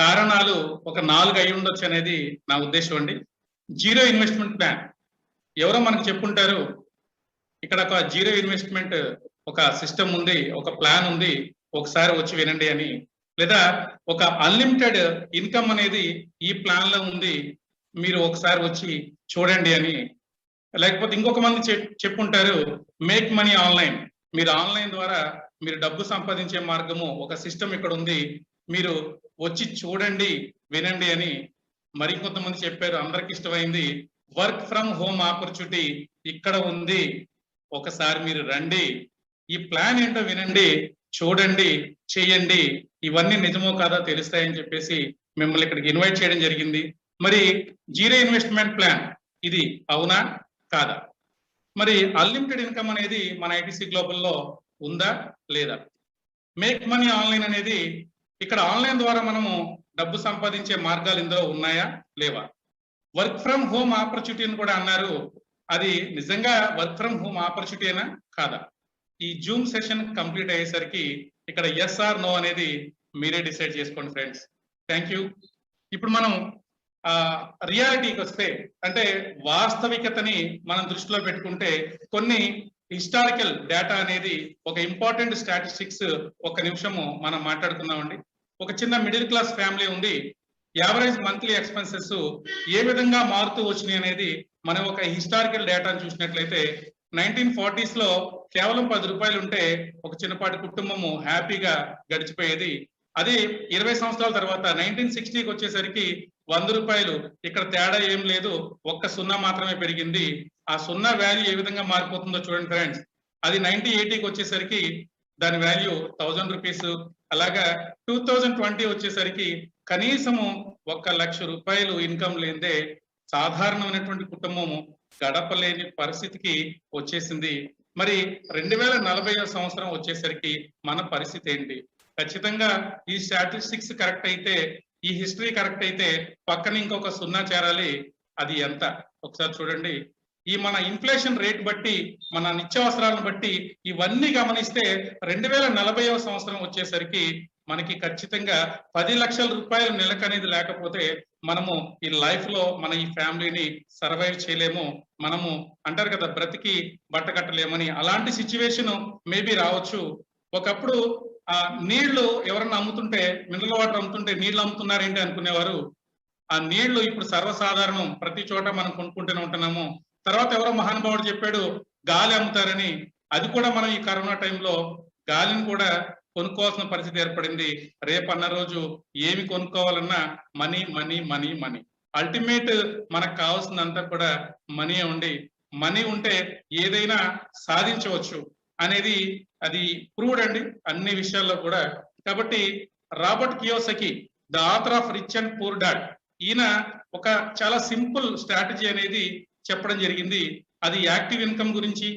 కారణాలు ఒక 4 అయి ఉండొచ్చు అనేది నా ఉద్దేశం అండి. జీరో ఇన్వెస్ట్మెంట్ ప్లాన్ ఎవరో మనకు చెప్పుంటారు. ఇక్కడ ఒక జీరో ఇన్వెస్ట్మెంట్ ఒక సిస్టమ్ ఉంది, ఒక ప్లాన్ ఉంది, ఒకసారి వచ్చి వినండి అని. లేదా ఒక అన్లిమిటెడ్ ఇన్కమ్ అనేది ఈ ప్లాన్ లో ఉంది, మీరు ఒకసారి వచ్చి చూడండి అని. లేకపోతే ఇంకొక మంది చెప్పుంటారు, మేక్ మనీ ఆన్లైన్, మీరు ఆన్లైన్ ద్వారా మీరు డబ్బు సంపాదించే మార్గము ఒక సిస్టమ్ ఇక్కడ ఉంది, మీరు వచ్చి చూడండి వినండి అని. మరికొంతమంది చెప్పారు, అందరికి ఇష్టమైంది వర్క్ ఫ్రమ్ హోమ్ ఆపర్చునిటీ ఇక్కడ ఉంది, ఒకసారి మీరు రండి, ఈ ప్లాన్ ఏంటో వినండి, చూడండి, చేయండి, ఇవన్నీ నిజమో కాదో తెలుస్తాయని చెప్పేసి మిమ్మల్ని ఇక్కడికి ఇన్వైట్ చేయడం జరిగింది. మరి జీరో ఇన్వెస్ట్మెంట్ ప్లాన్ ఇది అవునా కాదా? మరి అన్లిమిటెడ్ ఇన్కమ్ అనేది మన ఐటీసీ గ్లోబల్ లో ఉందా లేదా? మేక్ మనీ ఆన్లైన్ అనేది ఇక్కడ ఆన్లైన్ ద్వారా మనము డబ్బు సంపాదించే మార్గాలు ఇందులో ఉన్నాయా లేవా? వర్క్ ఫ్రమ్ హోమ్ ఆపర్చునిటీని కూడా అన్నారు, అది నిజంగా వర్క్ ఫ్రమ్ హోమ్ ఆపర్చునిటీనా కాదా? ఈ జూమ్ సెషన్ కంప్లీట్ అయ్యేసరికి ఇక్కడ ఎస్ ఆర్ నో అనేది మీరే డిసైడ్ చేసుకోండి ఫ్రెండ్స్. Thank you. ఇప్పుడు మనం రియాలిటీకి వస్తే, అంటే వాస్తవికతని మనం దృష్టిలో పెట్టుకుంటే కొన్ని హిస్టారికల్ డేటా అనేది ఒక ఇంపార్టెంట్ స్టాటిస్టిక్స్ ఒక నిమిషము మనం మాట్లాడుకుందామండి. ఒక చిన్న మిడిల్ క్లాస్ ఫ్యామిలీ ఉంది, యావరేజ్ మంత్లీ ఎక్స్పెన్సెస్ ఏ విధంగా మారుతూ వచ్చినాయి అనేది మనం ఒక హిస్టారికల్ డేటాను చూసినట్లయితే 1940s లో కేవలం 10 రూపాయలు ఉంటే ఒక చిన్నపాటి కుటుంబము హ్యాపీగా గడిచిపోయేది. అది 20 సంవత్సరాల తర్వాత 1960కి వచ్చేసరికి 100 రూపాయలు, ఇక్కడ తేడా ఏం లేదు, ఒక్క సున్నా మాత్రమే పెరిగింది. ఆ సున్నా వాల్యూ ఏ విధంగా మారిపోతుందో చూడండి ఫ్రెండ్స్. అది 1980కి వచ్చేసరికి దాని వాల్యూ 1000 రూపీస్. అలాగా 2020 వచ్చేసరికి కనీసము 1,00,000 రూపాయలు ఇన్కమ్ లేదే సాధారణమైనటువంటి కుటుంబము గడపలేని పరిస్థితికి వచ్చేసింది. మరి 2040 సంవత్సరం వచ్చేసరికి మన పరిస్థితి ఏంటి? ఖచ్చితంగా ఈ స్టాటిస్టిక్స్ కరెక్ట్ అయితే, ఈ హిస్టరీ కరెక్ట్ అయితే పక్కన ఇంకొక సున్నా చేరాలి. అది ఎంత ఒకసారి చూడండి. ఈ మన ఇన్ఫ్లేషన్ రేట్ బట్టి, మన నిత్యావసరాలను బట్టి ఇవన్నీ గమనిస్తే 2040 సంవత్సరం వచ్చేసరికి మనకి ఖచ్చితంగా 10 లక్షల రూపాయలు నెలకు అనేది లేకపోతే మనము ఈ లైఫ్ లో మన ఈ ఫ్యామిలీని సర్వైవ్ చేయలేము. మనము అంటారు కదా, బ్రతికి బట్ట కట్టలేమని. అలాంటి సిచ్యువేషన్ మేబీ రావచ్చు. ఒకప్పుడు నీళ్లు ఎవరన్నా అమ్ముతుంటే, మినరల్ వాటర్ అమ్ముతుంటే నీళ్లు అమ్ముతున్నారేంటి అనుకునేవారు. ఆ నీళ్లు ఇప్పుడు సర్వసాధారణం, ప్రతి చోట మనం కొనుక్కుంటూనే ఉంటున్నాము. తర్వాత ఎవరో మహానుభావుడు చెప్పాడు గాలి అమ్ముతారని. అది కూడా మనం ఈ కరోనా టైంలో గాలిని కూడా కొనుక్కోవాల్సిన పరిస్థితి ఏర్పడింది. రేపన్న రోజు ఏమి కొనుక్కోవాలన్నా money money money money. Ultimate మనకు కావాల్సిందంతా కూడా మనీ ఉండి, మనీ ఉంటే ఏదైనా సాధించవచ్చు అనేది అది ప్రూవ్డ్ అండి అన్ని విషయాల్లో కూడా. కాబట్టి Robert Kiyosaki, the author of rich and poor dad, ఈయన ఒక చాలా సింపుల్ స్ట్రాటజీ అనేది చెప్పడం జరిగింది. అది యాక్టివ్ ఇన్కమ్ గురించి,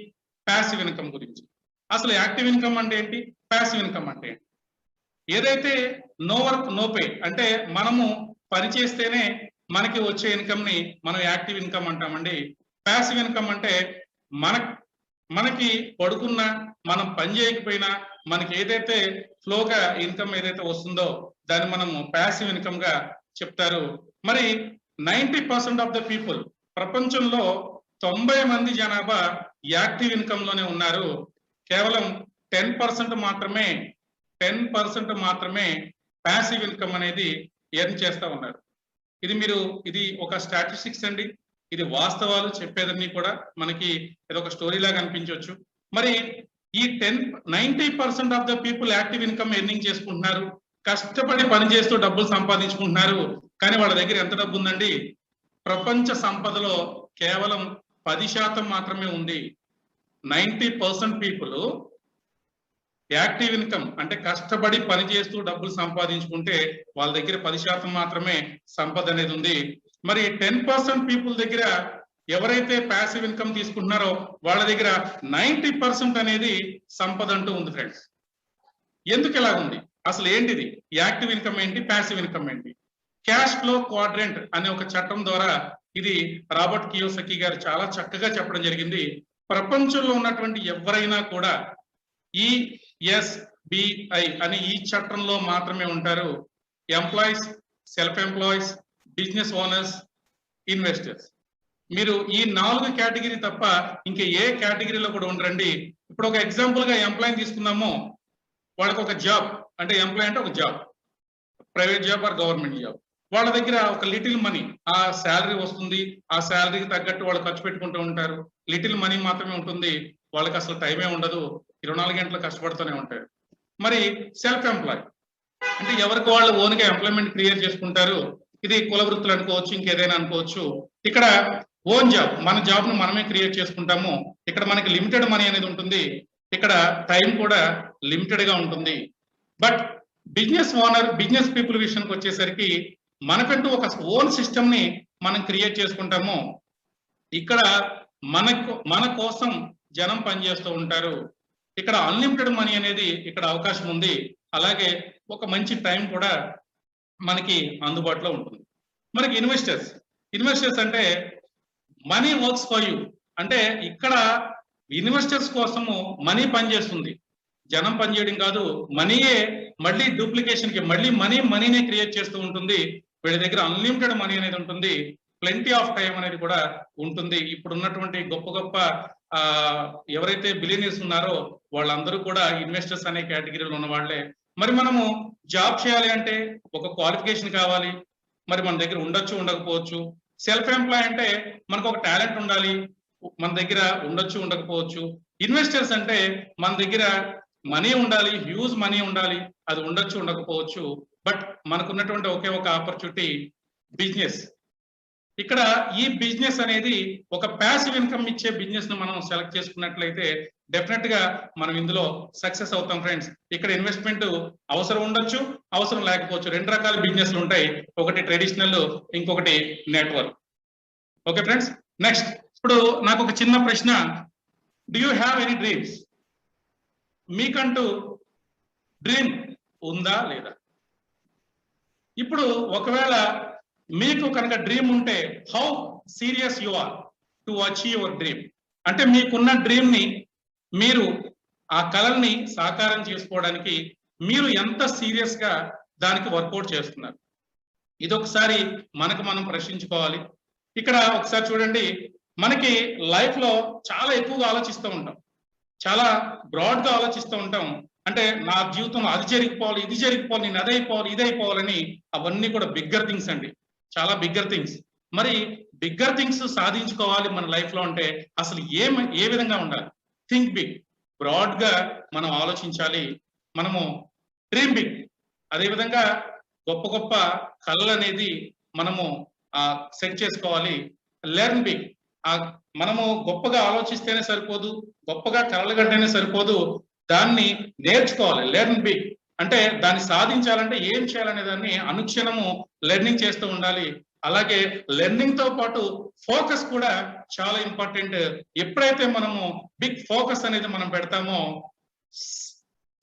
ప్యాసివ్ ఇన్కమ్ గురించి. అసలు యాక్టివ్ ఇన్కమ్ అంటే ఏంటి, ప్యాసివ్ ఇన్కమ్ అంటే ఏంటి? ఏదైతే నో వర్క్ నో పే, అంటే మనము పని చేస్తేనే మనకి వచ్చే ఇన్కమ్ ని మనం యాక్టివ్ ఇన్కమ్ అంటామండి. ప్యాసివ్ ఇన్కమ్ అంటే మనకి పడుకున్నా, మనం పని చేయకపోయినా మనకి ఏదైతే ఫ్లోగా ఇన్కమ్ ఏదైతే వస్తుందో దాన్ని మనము ప్యాసివ్ ఇన్కమ్ గా చెప్తారు. మరి 90% ఆఫ్ ద పీపుల్, ప్రపంచంలో 90 మంది జనాభా యాక్టివ్ ఇన్కమ్ లోనే ఉన్నారు. కేవలం 10% మాత్రమే ప్యాసివ్ ఇన్కమ్ అనేది ఎర్న్ చేస్తా ఉన్నారు. ఇది ఒక స్టాటిస్టిక్స్ అండి. ఇది వాస్తవాలు చెప్పేదన్నీ కూడా మనకి ఏదో ఒక స్టోరీ లాగా అనిపించవచ్చు. మరి ఈ 90% of the people active income earning చేసుకుంటున్నారు, కష్టపడి పని చేస్తూ డబ్బులు సంపాదించుకుంటున్నారు. కానీ వాళ్ళ దగ్గర ఎంత డబ్బు ఉందండి? ప్రపంచ సంపదలో కేవలం 10% మాత్రమే ఉంది. 90% పీపుల్ యాక్టివ్ ఇన్కమ్ అంటే కష్టపడి పని చేస్తూ డబ్బులు సంపాదించుకుంటే వాళ్ళ దగ్గర 10% మాత్రమే సంపద అనేది ఉంది. మరి 10% పీపుల్ దగ్గర, ఎవరైతే ప్యాసివ్ ఇన్కమ్ తీసుకుంటున్నారో వాళ్ళ దగ్గర 90% అనేది సంపద అంటూ ఉంది ఫ్రెండ్స్. ఎందుకు ఇలా ఉంది? అసలు ఏంటిది? యాక్టివ్ ఇన్కమ్ ఏంటి, ప్యాసివ్ ఇన్కమ్ ఏంటి? క్యాష్ ఫ్లో క్వాడ్రెంట్ అనే ఒక చట్టం ద్వారా ఇది రాబర్ట్ కియోసకి గారు చాలా చక్కగా చెప్పడం జరిగింది. ప్రపంచంలో ఉన్నటువంటి ఎవరైనా కూడా ఈఎస్బిఐ అనే ఈ చట్టంలో మాత్రమే ఉంటారు. Employees, self employees, business owners, investors. మీరు ఈ 4 కేటగిరీ తప్ప ఇంకా ఏ కేటగిరీలో కూడా ఉండరండి. ఇప్పుడు ఒక ఎగ్జాంపుల్ గా ఎంప్లాయ్ తీసుకుందాము. వాళ్ళకి ఒక జాబ్, అంటే ఎంప్లాయ్ అంటే ఒక job, private job or government job. వాళ్ళ దగ్గర ఒక లిటిల్ మనీ, ఆ శాలరీ వస్తుంది, ఆ శాలరీకి తగ్గట్టు వాళ్ళు ఖర్చు పెట్టుకుంటూ ఉంటారు. లిటిల్ మనీ మాత్రమే ఉంటుంది, వాళ్ళకి అసలు టైమే ఉండదు, 24 గంటలు కష్టపడుతూనే ఉంటారు. మరి సెల్ఫ్ ఎంప్లాయ్ అంటే ఎవరికి వాళ్ళు ఓన్ గా ఎంప్లాయ్మెంట్ క్రియేట్ చేసుకుంటారు. ఇది కుల వృత్తులు అనుకోవచ్చు, ఇంకేదైనా అనుకోవచ్చు. ఇక్కడ ఓన్ జాబ్, మన జాబ్ ను మనమే క్రియేట్ చేసుకుంటాము. ఇక్కడ మనకి లిమిటెడ్ మనీ అనేది ఉంటుంది, ఇక్కడ టైం కూడా లిమిటెడ్ గా ఉంటుంది. But business owner, business people విషయానికి వచ్చేసరికి మనకంటూ ఒక ఓన్ సిస్టమ్ ని మనం క్రియేట్ చేసుకుంటాము. ఇక్కడ మన కోసం జనం పనిచేస్తూ ఉంటారు. ఇక్కడ అన్లిమిటెడ్ మనీ అనేది ఇక్కడ అవకాశం ఉంది. అలాగే ఒక మంచి టైం కూడా మనకి అందుబాటులో ఉంటుంది. మనకి ఇన్వెస్టర్స్ అంటే మనీ వర్క్స్ ఫర్ యూ. అంటే ఇక్కడ ఇన్వెస్టర్స్ కోసము మనీ పనిచేస్తుంది, జనం పనిచేయడం కాదు. మనీయే మళ్ళీ డూప్లికేషన్ కి మళ్ళీ మనీనే క్రియేట్ చేస్తూ ఉంటుంది. వీళ్ళ దగ్గర అన్లిమిటెడ్ మనీ అనేది ఉంటుంది, ప్లెంటీ ఆఫ్ టైం అనేది కూడా ఉంటుంది. ఇప్పుడు ఉన్నటువంటి గొప్ప ఎవరైతే బిలియనీర్స్ ఉన్నారో వాళ్ళందరూ కూడా ఇన్వెస్టర్స్ అనే కేటగిరీలో ఉన్న వాళ్ళే. మరి మనము జాబ్ చేయాలి అంటే ఒక క్వాలిఫికేషన్ కావాలి, మరి మన దగ్గర ఉండొచ్చు, ఉండకపోవచ్చు. సెల్ఫ్ ఎంప్లాయ్ అంటే మనకు ఒక టాలెంట్ ఉండాలి, మన దగ్గర ఉండొచ్చు, ఉండకపోవచ్చు. ఇన్వెస్టర్స్ అంటే మన దగ్గర మనీ ఉండాలి, హ్యూజ్ మనీ ఉండాలి, అది ఉండొచ్చు, ఉండకపోవచ్చు. బట్ మనకున్నటువంటి ఒకే ఒక ఆపర్చునిటీ బిజినెస్. ఇక్కడ ఈ బిజినెస్ అనేది ఒక ప్యాసివ్ ఇన్కమ్ ఇచ్చే బిజినెస్ ను మనం సెలెక్ట్ చేసుకున్నట్లయితే డెఫినెట్ గా మనం ఇందులో సక్సెస్ అవుతాం ఫ్రెండ్స్. ఇక్కడ ఇన్వెస్ట్మెంట్ అవసరం ఉండొచ్చు, అవసరం లేకపోవచ్చు. 2 రకాల బిజినెస్లు ఉంటాయి, ఒకటి ట్రెడిషనల్, ఇంకొకటి నెట్వర్క్. ఓకే ఫ్రెండ్స్, నెక్స్ట్ ఇప్పుడు నాకు ఒక చిన్న ప్రశ్న. Do you have any dreams? మీకంటూ డ్రీమ్ ఉందా లేదా? ఇప్పుడు ఒకవేళ మీకు కనుక డ్రీమ్ ఉంటే how serious you are to achieve your dream? అంటే మీకున్న డ్రీమ్ ని, మీరు ఆ కలల్ని సాకారం చేసుకోవడానికి మీరు ఎంత సీరియస్ గా దానికి వర్కౌట్ చేస్తున్నారు? ఇదొకసారి మనకు మనం ప్రశ్నించుకోవాలి. ఇక్కడ ఒకసారి చూడండి, మనకి లైఫ్ లో చాలా ఎక్కువగా ఆలోచిస్తూ ఉంటాం, చాలా బ్రాడ్ గా ఆలోచిస్తూ ఉంటాం. అంటే నా జీవితంలో అది జరిగిపోవాలి, ఇది జరిగిపోవాలి, నేను అదైపోవాలి, ఇదైపోవాలని. అవన్నీ కూడా బిగ్గర్ థింగ్స్ అండి, చాలా బిగ్గర్ థింగ్స్. మరి బిగ్గర్ థింగ్స్ సాధించుకోవాలి మన లైఫ్ లో అంటే అసలు ఏ విధంగా ఉండాలి? థింక్ బిగ్, బ్రాడ్ గా మనం ఆలోచించాలి, మనము డ్రీమ్ బిగ్. అదేవిధంగా గొప్ప కళలు అనేది మనము సెట్ చేసుకోవాలి. లెర్న్ బిగ్, మనము గొప్పగా ఆలోచిస్తేనే సరిపోదు, గొప్పగా కళలు కంటేనే సరిపోదు, దాన్ని నేర్చుకోవాలి. లెర్న్ బిగ్ అంటే దాన్ని సాధించాలంటే ఏం చేయాలనే దాన్ని అనుక్షణము లెర్నింగ్ చేస్తూ ఉండాలి. అలాగే లెర్నింగ్ తో పాటు ఫోకస్ కూడా చాలా ఇంపార్టెంట్. ఎప్పుడైతే మనము బిగ్ ఫోకస్ అనేది మనం పెడతామో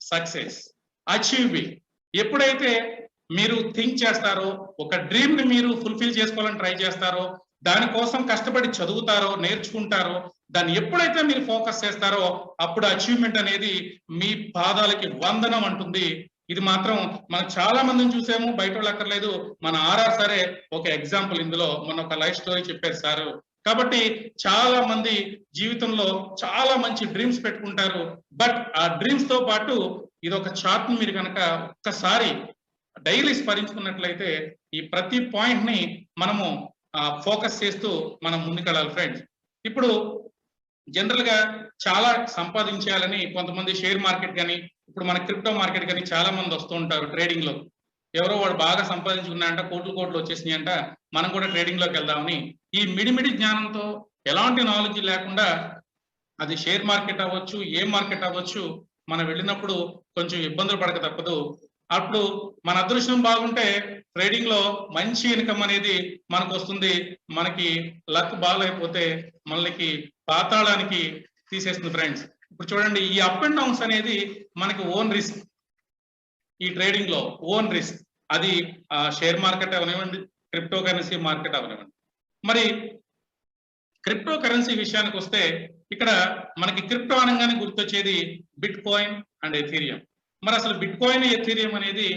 సక్సెస్, అచీవ్ బిగ్. ఎప్పుడైతే మీరు థింక్ చేస్తారో, ఒక డ్రీమ్ ని మీరు ఫుల్ఫిల్ చేసుకోవాలని ట్రై చేస్తారో, దానికోసం కష్టపడి చదువుతారో, నేర్చుకుంటారో, దాన్ని ఎప్పుడైతే మీరు ఫోకస్ చేస్తారో అప్పుడు అచీవ్మెంట్ అనేది మీ పాదాలకి వందనం అంటుంది. ఇది మాత్రం మనం చాలా మందిని చూసాము, బయట వాళ్ళు అక్కర్లేదు. మన ఆర్ఆర్ సరే ఒక ఎగ్జాంపుల్. ఇందులో మన ఒక లైఫ్ స్టోరీ చెప్పారు సార్. కాబట్టి చాలా మంది జీవితంలో చాలా మంచి డ్రీమ్స్ పెట్టుకుంటారు. బట్ ఆ డ్రీమ్స్ తో పాటు ఇది ఒక చార్ట్ ని మీరు కనుక ఒక్కసారి డైలీ స్మరించుకున్నట్లయితే ఈ ప్రతి పాయింట్ ని మనము ఫోకస్ చేస్తూ మనం ముందుకెళ్ళాలి ఫ్రెండ్స్. ఇప్పుడు జనరల్ గా చాలా సంపాదించాలని కొంతమంది షేర్ మార్కెట్ కానీ, ఇప్పుడు మన క్రిప్టో మార్కెట్ కానీ చాలా మంది వస్తూ ఉంటారు ట్రేడింగ్ లో. ఎవరో వాడు బాగా సంపాదించుకున్నాయంట, కోట్లు వచ్చేసినాయంట, మనం కూడా ట్రేడింగ్ లోకి వెళ్దామని ఈ మిడిమిడి జ్ఞానంతో, ఎలాంటి నాలెడ్జ్ లేకుండా, అది షేర్ మార్కెట్ అవ్వచ్చు, ఏ మార్కెట్ అవ్వచ్చు, మనం వెళ్ళినప్పుడు కొంచెం ఇబ్బందులు పడక తప్పదు. అప్పుడు మన అదృష్టం బాగుంటే ట్రేడింగ్ లో మంచి ఇన్కమ్ అనేది మనకు వస్తుంది. మనకి లక్ బాగాలేకపోతే మనకి పాతాళానికి తీసేస్తుంది ఫ్రెండ్స్. ఇప్పుడు చూడండి, ఈ అప్ అండ్ డౌన్స్ అనేది మనకి ఓన్ రిస్క్. ఈ ట్రేడింగ్ లో ఓన్ రిస్క్, అది షేర్ మార్కెట్ అవనివ్వండి, క్రిప్టో కరెన్సీ మార్కెట్ అవనివ్వండి. మరి క్రిప్టో కరెన్సీ విషయానికి వస్తే ఇక్కడ మనకి క్రిప్టో అనగానే గుర్తొచ్చేది బిట్ కాయిన్ అండ్ ఎథీరియం. మరి అసలు బిట్ కాయిన్, ఎథీరియం అనేది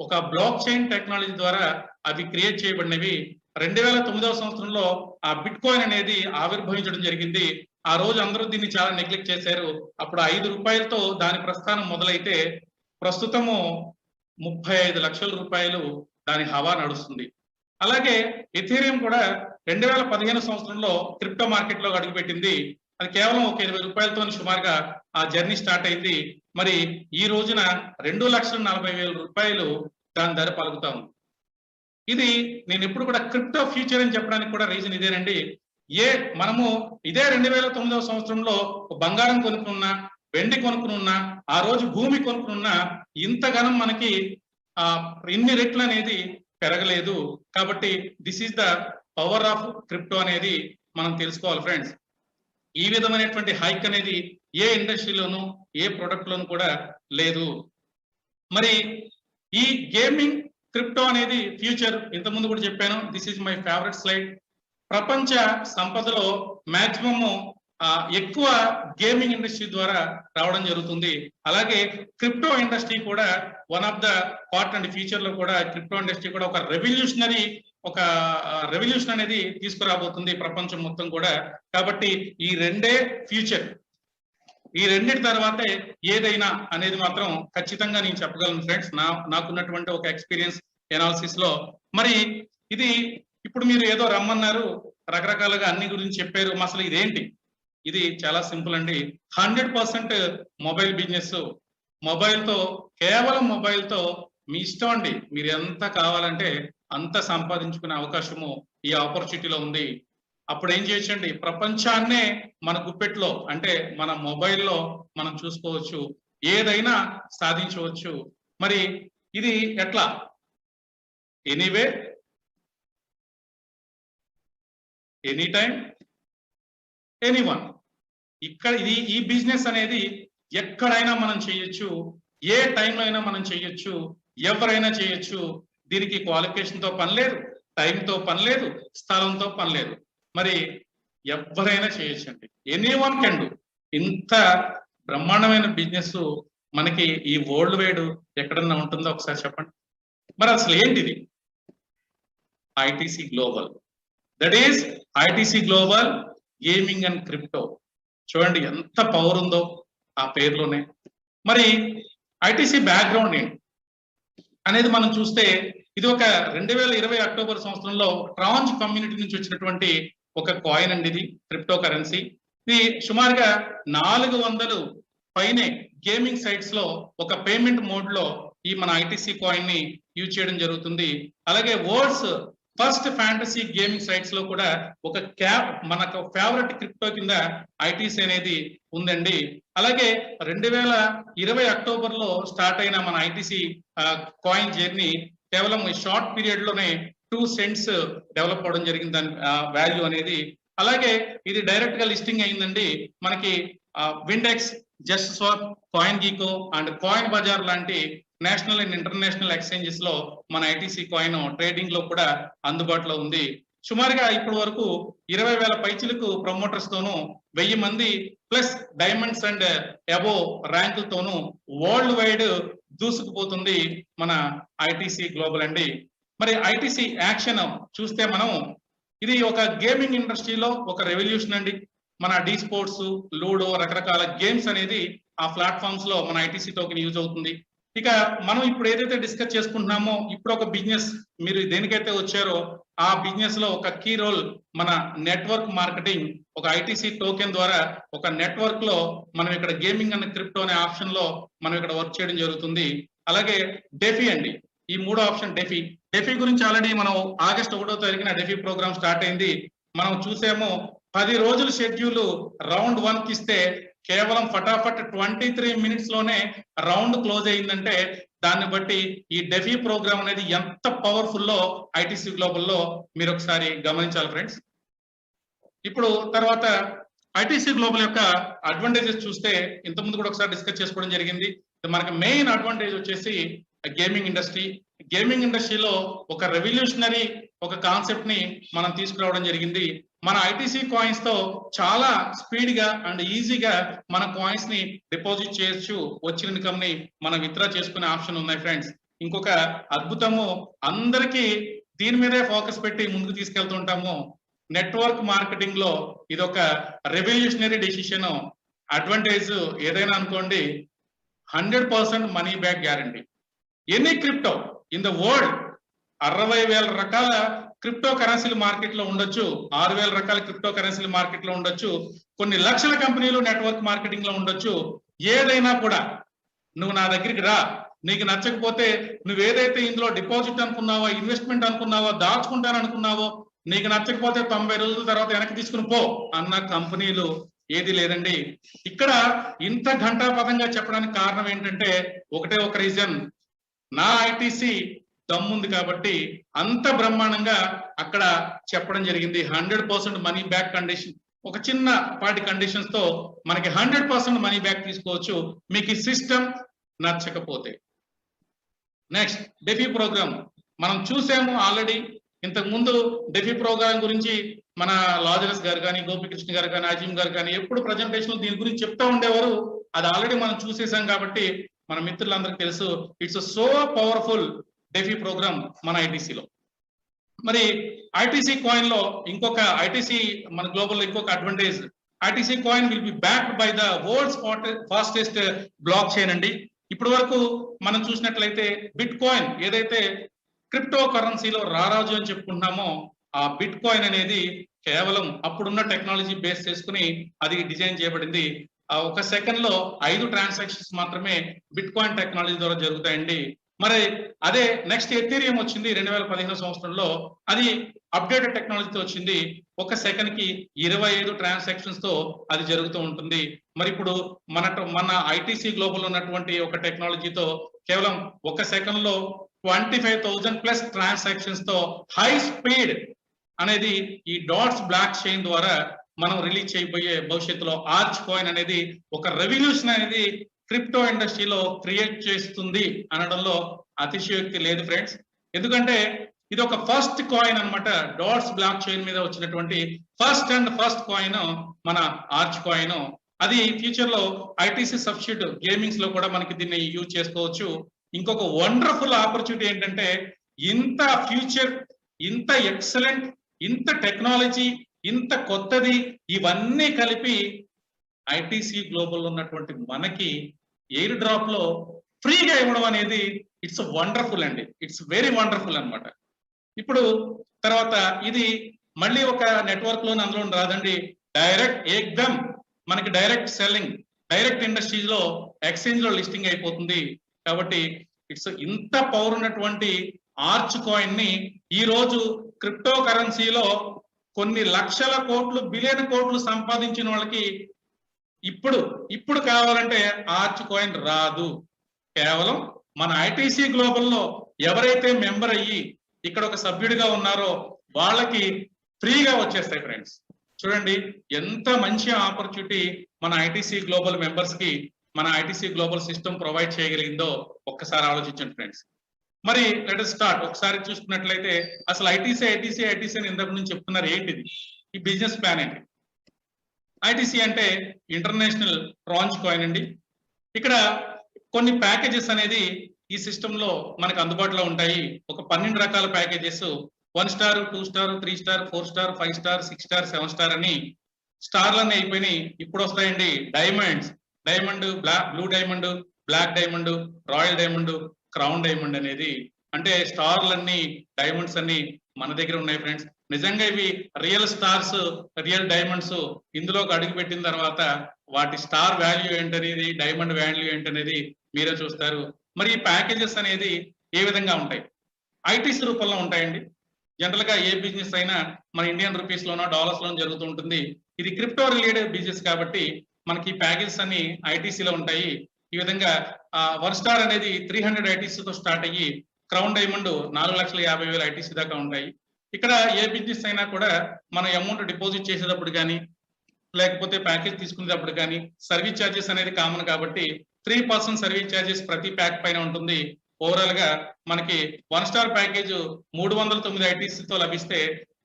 ఒక బ్లాక్ చైన్ టెక్నాలజీ ద్వారా అవి క్రియేట్ చేయబడినవి. 2009వ సంవత్సరంలో ఆ బిట్ కాయిన్ అనేది ఆవిర్భవించడం జరిగింది. ఆ రోజు అందరూ దీన్ని చాలా నెగ్లెక్ట్ చేశారు. అప్పుడు 5 రూపాయలతో దాని ప్రస్థానం మొదలైతే ప్రస్తుతము 35 లక్షల రూపాయలు దాని హవా నడుస్తుంది. అలాగే ఎథీరియం కూడా 2015 సంవత్సరంలో క్రిప్టో మార్కెట్ లో అడుగుపెట్టింది. అది కేవలం ఒక 20 రూపాయలతో సుమారుగా ఆ జర్నీ స్టార్ట్ అయింది. మరి ఈ రోజున 2,40,000 రూపాయలు దాని ధర పలుకుతా ఉంది. ఇది నేను ఎప్పుడు కూడా క్రిప్టో ఫ్యూచర్ అని చెప్పడానికి కూడా రీజన్ ఇదేనండి. మనము ఇదే 2009వ సంవత్సరంలో బంగారం కొనుక్కున్నా, వెండి కొనుక్కున్నా, ఆ రోజు భూమి కొనుక్కున్నా ఇంతగానం మనకి ఇన్ని రెట్లు అనేది పెరగలేదు. కాబట్టి this is the power of crypto అనేది మనం తెలుసుకోవాలి ఫ్రెండ్స్. ఈ విధమైనటువంటి హైక్ అనేది ఏ ఇండస్ట్రీలోనూ ఏ ప్రొడక్ట్ లోను కూడా లేదు. మరి ఈ గేమింగ్ క్రిప్టో అనేది ఫ్యూచర్ ఇంతకుముందు కూడా చెప్పాను. This is my favourite slide. ప్రపంచ సంపదలో మాక్సిమము ఎక్కువ గేమింగ్ ఇండస్ట్రీ ద్వారా రావడం జరుగుతుంది. అలాగే క్రిప్టో ఇండస్ట్రీ కూడా one of the part and future లో కూడా క్రిప్టో ఇండస్ట్రీ కూడా ఒక రెవల్యూషన్ అనేది తీసుకురాబోతుంది ప్రపంచం మొత్తం కూడా. కాబట్టి ఈ రెండే ఫ్యూచర్. ఈ రెండింటి తర్వాతే ఏదైనా అనేది మాత్రం ఖచ్చితంగా నేను చెప్పగలను ఫ్రెండ్స్, నాకున్నటువంటి ఒక ఎక్స్పీరియన్స్ ఎనాలిసిస్ లో. మరి ఇది ఇప్పుడు మీరు ఏదో రమ్మన్నారు, రకరకాలుగా అన్ని గురించి చెప్పారు. అసలు ఇదేంటి? ఇది చాలా సింపుల్ అండి. 100% మొబైల్ బిజినెస్. కేవలం మొబైల్తో మీ ఇష్టం అండి. మీరు ఎంత కావాలంటే అంత సంపాదించుకునే అవకాశము ఈ ఆపర్చునిటీలో ఉంది. అప్పుడు ఏం చేయొచ్చండి, ప్రపంచాన్నే మన గుప్పెట్లో అంటే మన మొబైల్లో మనం చూసుకోవచ్చు, ఏదైనా సాధించవచ్చు. మరి ఇది ఎట్లా? Anyway, any time, anyone. ఇక్కడ ఈ బిజినెస్ అనేది ఎక్కడైనా మనం చేయొచ్చు, ఏ టైంలో అయినా మనం చేయొచ్చు, ఎవరైనా చేయొచ్చు. దీనికి క్వాలిఫికేషన్ తో పని లేదు, టైంతో పని లేదు, స్థలంతో పని లేదు. మరి ఎవరైనా చేయొచ్చండి. Anyone can do. ఇంత బ్రహ్మాండమైన బిజినెస్ మనకి ఈ వరల్డ్ వైడ్ ఎక్కడన్నా ఉంటుందో ఒకసారి చెప్పండి. మరి అసలు ఏంటిది? ITC global. That is ITC global gaming and crypto. చూడండి ఎంత పవర్ ఉందో ఆ పేరులోనే. మరి ఐటీసీ బ్యాక్గ్రౌండ్ ఏంటి అనేది మనం చూస్తే, ఇది ఒక 2020 అక్టోబర్ సంవత్సరంలో ట్రాన్స్ కమ్యూనిటీ నుంచి వచ్చినటువంటి ఒక కాయిన్ అండి. ఇది క్రిప్టో కరెన్సీ. ఇది సుమారుగా 400 పైనే గేమింగ్ సైట్స్ లో ఒక పేమెంట్ మోడ్ లో ఈ మన ఐటీసీ కాయిన్ ని యూజ్ చేయడం జరుగుతుంది. అలాగే world's first fantasy gaming sites లో కూడా ఒక మనకు ఫేవరెట్ క్రిప్టో కింద ఐటీసీ అనేది ఉందండి. అలాగే 2020 అక్టోబర్ లో స్టార్ట్ అయిన మన ఐటీసీ కాయిన్ జర్నీ కేవలం షార్ట్ పీరియడ్ లోనే 2 సెంట్స్ డెవలప్ అవడం జరిగింది దాని వాల్యూ అనేది. అలాగే ఇది డైరెక్ట్ గా లిస్టింగ్ అయిందండి మనకి Vindax, just swap, CoinGecko and coin bazaar లాంటి నేషనల్ అండ్ ఇంటర్నేషనల్ ఎక్స్చేంజెస్ లో మన ఐటీసీ కాయిన్ ట్రేడింగ్ లో కూడా అందుబాటులో ఉంది. సుమారుగా ఇప్పటి వరకు 20,000 పైచిలకు ప్రమోటర్స్ తోనూ 1000 మంది ప్లస్ డైమండ్స్ అండ్ అబో ర్యాంకులతోనూ వరల్డ్ వైడ్ దూసుకుపోతుంది మన ఐటీసీ గ్లోబల్ అండి. మరి ఐటీసీ యాక్షన్ చూస్తే మనం, ఇది ఒక గేమింగ్ ఇండస్ట్రీలో ఒక రెవల్యూషన్ అండి. మన డీ స్పోర్ట్స్, లూడో, రకరకాల గేమ్స్ అనేది ఆ ప్లాట్ఫామ్స్ లో మన ఐటీసీ టోకెన్ యూజ్ అవుతుంది. ఇక మనం ఇప్పుడు ఏదైతే డిస్కస్ చేసుకుంటున్నామో, ఇప్పుడు ఒక బిజినెస్ మీరు దేనికైతే వచ్చారో ఆ బిజినెస్ లో ఒక కీ రోల్ మన నెట్వర్క్ మార్కెటింగ్. ఒక ఐటీసీ టోకెన్ ద్వారా ఒక నెట్వర్క్ లో మనం ఇక్కడ గేమింగ్ అండ్ క్రిప్టో అనే ఆప్షన్ లో మనం ఇక్కడ వర్క్ చేయడం జరుగుతుంది. అలాగే డెఫీ అండి, ఈ 3వ ఆప్షన్ డెఫీ గురించి ఆల్రెడీ మనం ఆగస్ట్ 1వ తారీఖున డెఫీ ప్రోగ్రామ్ స్టార్ట్ అయింది. మనం చూసాము 10 రోజుల షెడ్యూల్ రౌండ్ 1 కి ఇస్తే కేవలం ఫటాఫట్ 23 మినిట్స్ లోనే రౌండ్ క్లోజ్ అయిందంటే దాన్ని బట్టి ఈ డెఫీ ప్రోగ్రామ్ అనేది ఎంత పవర్ఫుల్ లో ఐటీసీ గ్లోబల్ లో మీరు ఒకసారి గమనించాలి ఫ్రెండ్స్. ఇప్పుడు తర్వాత ఐటీసీ గ్లోబల్ యొక్క అడ్వాంటేజెస్ చూస్తే, ఇంతకుముందు కూడా ఒకసారి డిస్కస్ చేసుకోవడం జరిగింది. మనకి మెయిన్ అడ్వాంటేజ్ వచ్చేసి గేమింగ్ ఇండస్ట్రీ. గేమింగ్ ఇండస్ట్రీలో ఒక రెవల్యూషనరీ ఒక కాన్సెప్ట్ ని మనం తీసుకురావడం జరిగింది. మన ఐటీసీ కాయిన్స్ తో చాలా స్పీడ్ గా అండ్ ఈజీగా మన కాయిన్స్ ని డిపాజిట్ చేయొచ్చు. వచ్చిన ఇన్కమ్ ని మనం విత్డ్రా చేసుకునే ఆప్షన్ ఉన్నాయి ఫ్రెండ్స్. ఇంకొక అద్భుతము, అందరికీ దీని మీదే ఫోకస్ పెట్టి ముందుకు తీసుకెళ్తుంటాము. నెట్వర్క్ మార్కెటింగ్ లో ఇదొక రెవల్యూషనరీ డెసిషన్. అడ్వాంటేజ్ ఏదైనా అనుకోండి, 100% money back guarantee. Any crypto in the world 60,000 రకాల క్రిప్టో కరెన్సీలు మార్కెట్ లో ఉండొచ్చు, 6,000 రకాల క్రిప్టో కరెన్సీలు మార్కెట్ లో ఉండొచ్చు, కొన్ని లక్షల కంపెనీలు నెట్వర్క్ మార్కెటింగ్ లో ఉండొచ్చు. ఏదైనా కూడా నువ్వు నా దగ్గరికి రా, నీకు నచ్చకపోతే నువ్వు ఏదైతే ఇందులో డిపాజిట్ అనుకున్నావో, ఇన్వెస్ట్మెంట్ అనుకున్నావో, దాచుకుంటాను అనుకున్నావో, నీకు నచ్చకపోతే 90 రోజుల తర్వాత వెనక్కి తీసుకుని పో అన్న కంపెనీలు ఏది లేదండి. ఇక్కడ ఇంత ఘంటాపథంగా చెప్పడానికి కారణం ఏంటంటే ఒకటే ఒక రీజన్, నా ఐటీసీ దమ్ముంది కాబట్టి అంత బ్రహ్మాండంగా అక్కడ చెప్పడం జరిగింది. 100% మనీ బ్యాక్ కండిషన్, ఒక చిన్న పాటి కండిషన్స్ తో మనకి 100% మనీ బ్యాక్ తీసుకోవచ్చు మీకు ఈ సిస్టమ్ నచ్చకపోతే. నెక్స్ట్ డెఫీ ప్రోగ్రామ్ మనం చూసాము ఆల్రెడీ. ఇంతకు ముందు డెఫీ ప్రోగ్రామ్ గురించి మన లాజరస్ గారు కానీ, గోపికృష్ణ గారు కానీ, అజీమ్ గారు కానీ ఎప్పుడు ప్రజెంటేషన్ దీని గురించి చెప్తా ఉండేవారు. అది ఆల్రెడీ మనం చూసేసాం కాబట్టి మన మిత్రులందరికీ తెలుసు. It's so powerful DeFi program మన ఐటీసీలో. మరి ఐటీసీ కాయిన్ లో ఇంకొక ఐటీసీ మన గ్లోబల్ ఇంకొక advantage, ITC coin will be backed by the world's fastest block chain అండి. ఇప్పటి వరకు మనం చూసినట్లయితే బిట్ కాయిన్ ఏదైతే క్రిప్టో కరెన్సీలో రారాజు అని చెప్పుకుంటున్నామో, ఆ బిట్ కాయిన్ అనేది కేవలం అప్పుడున్న టెక్నాలజీ బేస్ చేసుకుని అది డిజైన్ చేయబడింది. ఆ ఒక సెకండ్ లో 5 ట్రాన్సాక్షన్స్ మాత్రమే బిట్ కాయిన్ టెక్నాలజీ ద్వారా జరుగుతాయండి. మరి అదే నెక్స్ట్ ఎథీరియం వచ్చింది 2015 సంవత్సరంలో, అది అప్డేటెడ్ టెక్నాలజీతో వచ్చింది. ఒక సెకండ్ కి 25 ట్రాన్సాక్షన్స్ తో అది జరుగుతూ ఉంటుంది. మరి ఇప్పుడు మన ఐటీసీ గ్లోబల్ ఉన్నటువంటి ఒక టెక్నాలజీతో కేవలం ఒక సెకండ్ లో 25,000 ప్లస్ ట్రాన్సాక్షన్స్ తో హై స్పీడ్ అనేది ఈ డాట్స్ బ్లాక్ చైన్ ద్వారా మనం రిలీజ్ చేయబోయే భవిష్యత్తులో ఆర్చ్ కాయిన్ అనేది ఒక రెవల్యూషన్ అనేది క్రిప్టో ఇండస్ట్రీలో క్రియేట్ చేస్తుంది అనడంలో అతిశయోక్తి లేదు ఫ్రెండ్స్. ఎందుకంటే ఇది ఒక ఫస్ట్ కాయిన్ అన్నమాట. డాట్స్ బ్లాక్ చైన్ మీద వచ్చినటువంటి ఫస్ట్ కాయిన్ మన ఆర్చ్ కాయిన్. అది ఫ్యూచర్ లో ఐటీసీ సబ్స్టిట్యూట్ గేమింగ్స్ లో కూడా మనకి దీన్ని యూజ్ చేసుకోవచ్చు. ఇంకొక వండర్ఫుల్ ఆపర్చునిటీ ఏంటంటే ఇంత ఫ్యూచర్, ఇంత ఎక్సలెంట్, ఇంత టెక్నాలజీ, ఇంత కొత్తది ఇవన్నీ కలిపి ఐటీసీ గ్లోబల్ ఉన్నటువంటి మనకి ఎయిర్ డ్రాప్ లో ఫ్రీగా ఇవ్వడం అనేది ఇట్స్ వండర్ఫుల్ అండి. ఇట్స్ వెరీ వండర్ఫుల్ అన్నమాట. ఇప్పుడు తర్వాత ఇది మళ్ళీ ఒక నెట్వర్క్ లో అందులో రాదండి, డైరెక్ట్ ఏకదమ్ మనకి డైరెక్ట్ సెల్లింగ్, డైరెక్ట్ ఇండస్ట్రీస్ లో ఎక్స్చేంజ్ లో లిస్టింగ్ అయిపోతుంది. కాబట్టి ఇట్స్ ఇంత పవర్ ఉన్నటువంటి ఆర్చ్ కాయిన్ ని ఈ రోజు క్రిప్టో కరెన్సీలో కొన్ని లక్షల కోట్లు, బిలియన్ కోట్లు సంపాదించిన వాళ్ళకి ఇప్పుడు కావాలంటే ఆర్చ్ కాయిన్ రాదు. కేవలం మన ఐటీసీ గ్లోబల్ లో ఎవరైతే మెంబర్ అయ్యి ఇక్కడ ఒక సభ్యుడిగా ఉన్నారో వాళ్ళకి ఫ్రీగా వచ్చేస్తాయి ఫ్రెండ్స్. చూడండి ఎంత మంచి ఆపర్చునిటీ మన ఐటీసీ గ్లోబల్ మెంబర్స్ కి మన ఐటీసీ గ్లోబల్ సిస్టమ్ ప్రొవైడ్ చేయగలిగిందో ఒక్కసారి ఆలోచించండి ఫ్రెండ్స్. మరి లెట్ us స్టార్ట్. ఒకసారి చూసుకున్నట్లయితే అసలు ఐటీసీ అని ఇంతకు నుంచి చెప్తున్నారు, ఏంటిది ఈ బిజినెస్ ప్లాన్ ఏంటి? ఐటీసీ అంటే ఇంటర్నేషనల్ ట్రాంచ్ కాయిన్ అండి. ఇక్కడ కొన్ని ప్యాకేజెస్ అనేది ఈ సిస్టమ్ లో మనకు అందుబాటులో ఉంటాయి. ఒక 12 రకాల packages, 1 star, 2 star, 3 star, 4 star, 5 star, 6 star, 7 star అని స్టార్లన్నీ అయిపోయినాయి. ఇప్పుడు వస్తాయండి diamonds, diamond, blue diamond, black diamond, royal diamond, crown diamond అనేది. అంటే స్టార్లన్నీ, డైమండ్స్ అన్ని మన దగ్గర ఉన్నాయి ఫ్రెండ్స్. నిజంగా ఇవి రియల్ స్టార్స్, రియల్ డైమండ్స్. ఇందులోకి అడుగు పెట్టిన తర్వాత వాటి స్టార్ వాల్యూ ఏంటనేది, డైమండ్ వాల్యూ ఏంటనేది మీరే చూస్తారు. మరి ఈ ప్యాకేజెస్ అనేది ఏ విధంగా ఉంటాయి? ఐటీసీ రూపంలో ఉంటాయండి. జనరల్ గా ఏ బిజినెస్ అయినా మన ఇండియన్ రూపీస్ లోనో డాలర్స్ లోనో జరుగుతూ ఉంటుంది. ఇది క్రిప్టో రిలేటెడ్ బిజినెస్ కాబట్టి మనకి ప్యాకేజెస్ అన్ని ఐటీసీలో ఉంటాయి. ఈ విధంగా 1 స్టార్ అనేది 300 ఐటీసీతో స్టార్ట్ అయ్యి క్రౌన్ డైమండ్ 4,50,000 ఐటీసీ దాకా ఉంటాయి. ఇక్కడ ఏ బిజినెస్ అయినా కూడా మన అమౌంట్ డిపాజిట్ చేసేటప్పుడు కానీ లేకపోతే ప్యాకేజ్ తీసుకునేటప్పుడు కానీ సర్వీస్ ఛార్జెస్ అనేది కామన్ కాబట్టి 3% సర్వీస్ ఛార్జెస్ ప్రతి ప్యాక్ పైన ఉంటుంది. ఓవరాల్ గా మనకి 1 స్టార్ ప్యాకేజ్ 309 ఐటీసీతో లభిస్తే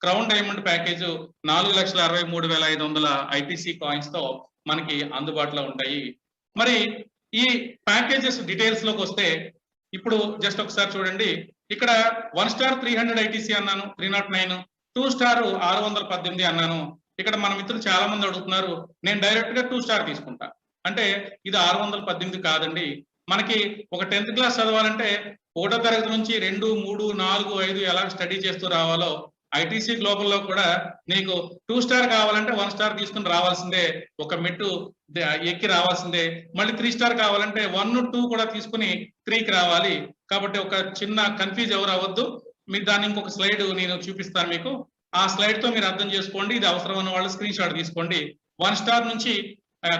crown diamond package 4,63,500 ITC coins తో మనకి అందుబాటులో ఉంటాయి. మరి ఈ ప్యాకేజెస్ డీటెయిల్స్ లోకి వస్తే ఇప్పుడు జస్ట్ ఒకసారి చూడండి, ఇక్కడ 1 స్టార్ 300 ఐటీసీ అన్నాను 309, 2 స్టార్ 618 అన్నాను. ఇక్కడ మన మిత్రులు చాలా మంది అడుగుతున్నారు, నేను డైరెక్ట్ గా 2 స్టార్ తీసుకుంటా అంటే ఇది 618 కాదండి. మనకి ఒక 10th క్లాస్ చదవాలంటే 1వ తరగతి నుంచి 2, 3, 4, 5 ఎలా స్టడీ చేస్తూ రావాలో ఐటీసీ గ్లోబల్ లో కూడా నీకు 2 స్టార్ కావాలంటే 1 స్టార్ తీసుకుని రావాల్సిందే, ఒక మెట్టు ఎక్కి రావాల్సిందే. మళ్ళీ 3 స్టార్ కావాలంటే 1, 2 కూడా తీసుకుని 3కి రావాలి. కాబట్టి ఒక చిన్న కన్ఫ్యూజ్ ఎవరు అవ్వద్దు. మీరు దాన్ని ఇంకొక స్లైడ్ నేను చూపిస్తాను మీకు, ఆ స్లైడ్ తో మీరు అర్థం చేసుకోండి. ఇది అవసరం ఉన్న వాళ్ళు స్క్రీన్ షాట్ తీసుకోండి. 1 స్టార్ నుంచి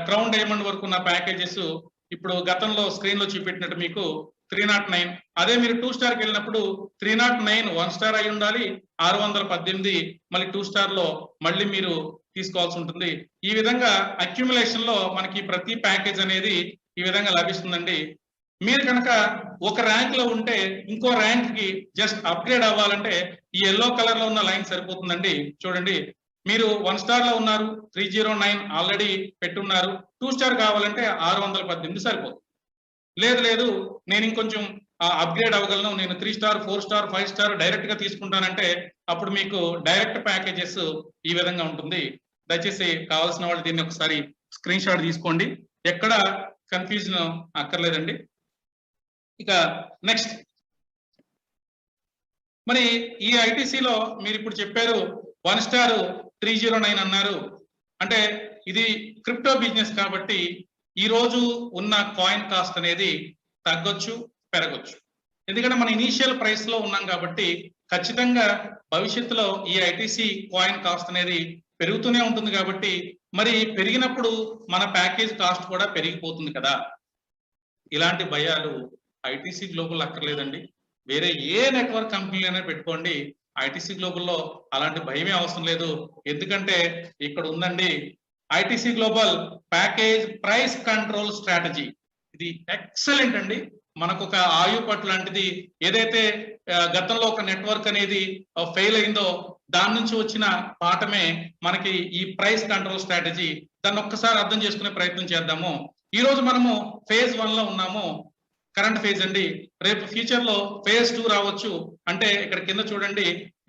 క్రౌన్ డైమండ్ వరకు ఉన్న ప్యాకేజెస్ ఇప్పుడు గతంలో స్క్రీన్ లో చూపెట్టినట్టు మీకు 309. అదే మీరు 2 స్టార్కి వెళ్ళినప్పుడు 309 1 స్టార్ అయి ఉండాలి, 618 మళ్ళీ 2 స్టార్ లో మళ్ళీ మీరు తీసుకోవాల్సి ఉంటుంది. ఈ విధంగా అక్యుములేషన్ లో మనకి ప్రతి ప్యాకేజ్ అనేది ఈ విధంగా లభిస్తుందండి. మీరు కనుక ఒక ర్యాంక్ లో ఉంటే ఇంకో ర్యాంక్ కి జస్ట్ అప్గ్రేడ్ అవ్వాలంటే ఈ ఎల్లో కలర్ లో ఉన్న లైన్ సరిపోతుందండి. చూడండి, మీరు 1 స్టార్ లో ఉన్నారు, 309 ఆల్రెడీ పెట్టున్నారు, 2 స్టార్ కావాలంటే 618 సరిపోతుంది. లేదు నేను ఇంకొంచెం అప్గ్రేడ్ అవ్వగలను, నేను 3 స్టార్ 4 స్టార్ 5 స్టార్ డైరెక్ట్ గా తీసుకుంటానంటే అప్పుడు మీకు డైరెక్ట్ ప్యాకేజెస్ ఈ విధంగా ఉంటుంది. దయచేసి కావాల్సిన వాళ్ళు దీన్ని ఒకసారి స్క్రీన్ షాట్ తీసుకోండి, ఎక్కడ కన్ఫ్యూజన్ అక్కర్లేదండి. ఇక నెక్స్ట్, మరి ఈ ఐటీసీలో మీరు ఇప్పుడు చెప్పారు 1 స్టార్ 309 అన్నారు అంటే ఇది క్రిప్టో బిజినెస్ కాబట్టి ఈ రోజు ఉన్న కాయిన్ కాస్ట్ అనేది తగ్గొచ్చు పెరగొచ్చు. ఎందుకంటే మన ఇనీషియల్ ప్రైస్ లో ఉన్నాం కాబట్టి ఖచ్చితంగా భవిష్యత్తులో ఈ ఐటీసీ కాయిన్ కాస్ట్ అనేది పెరుగుతూనే ఉంటుంది. కాబట్టి మరి పెరిగినప్పుడు మన ప్యాకేజ్ కాస్ట్ కూడా పెరిగిపోతుంది కదా. ఇలాంటి భయాలు ఐటీసీ గ్లోబల్ అక్కర్లేదండి. వేరే ఏ నెట్వర్క్ కంపెనీలైనా పెట్టుకోండి, ఐటీసీ గ్లోబల్లో అలాంటి భయమే అవసరం లేదు. ఎందుకంటే ఇక్కడ ఉందండి ITC global package price control strategy. ఇది ఎక్సలెంట్ అండి. మనకు ఒక ఆయువు పట్టు లాంటిది. ఏదైతే గతంలో ఒక నెట్వర్క్ అనేది ఫెయిల్ అయిందో దాని నుంచి వచ్చిన పాఠమే మనకి ఈ ప్రైస్ కంట్రోల్ స్ట్రాటజీ. దాన్ని ఒక్కసారి అర్థం చేసుకునే ప్రయత్నం చేద్దాము. ఈ రోజు మనము ఫేజ్ 1 లో ఉన్నాము, కరెంట్ ఫేజ్ అండి. రేపు ఫ్యూచర్ లో ఫేజ్ 2 రావచ్చు. అంటే ఇక్కడ కింద చూడండి,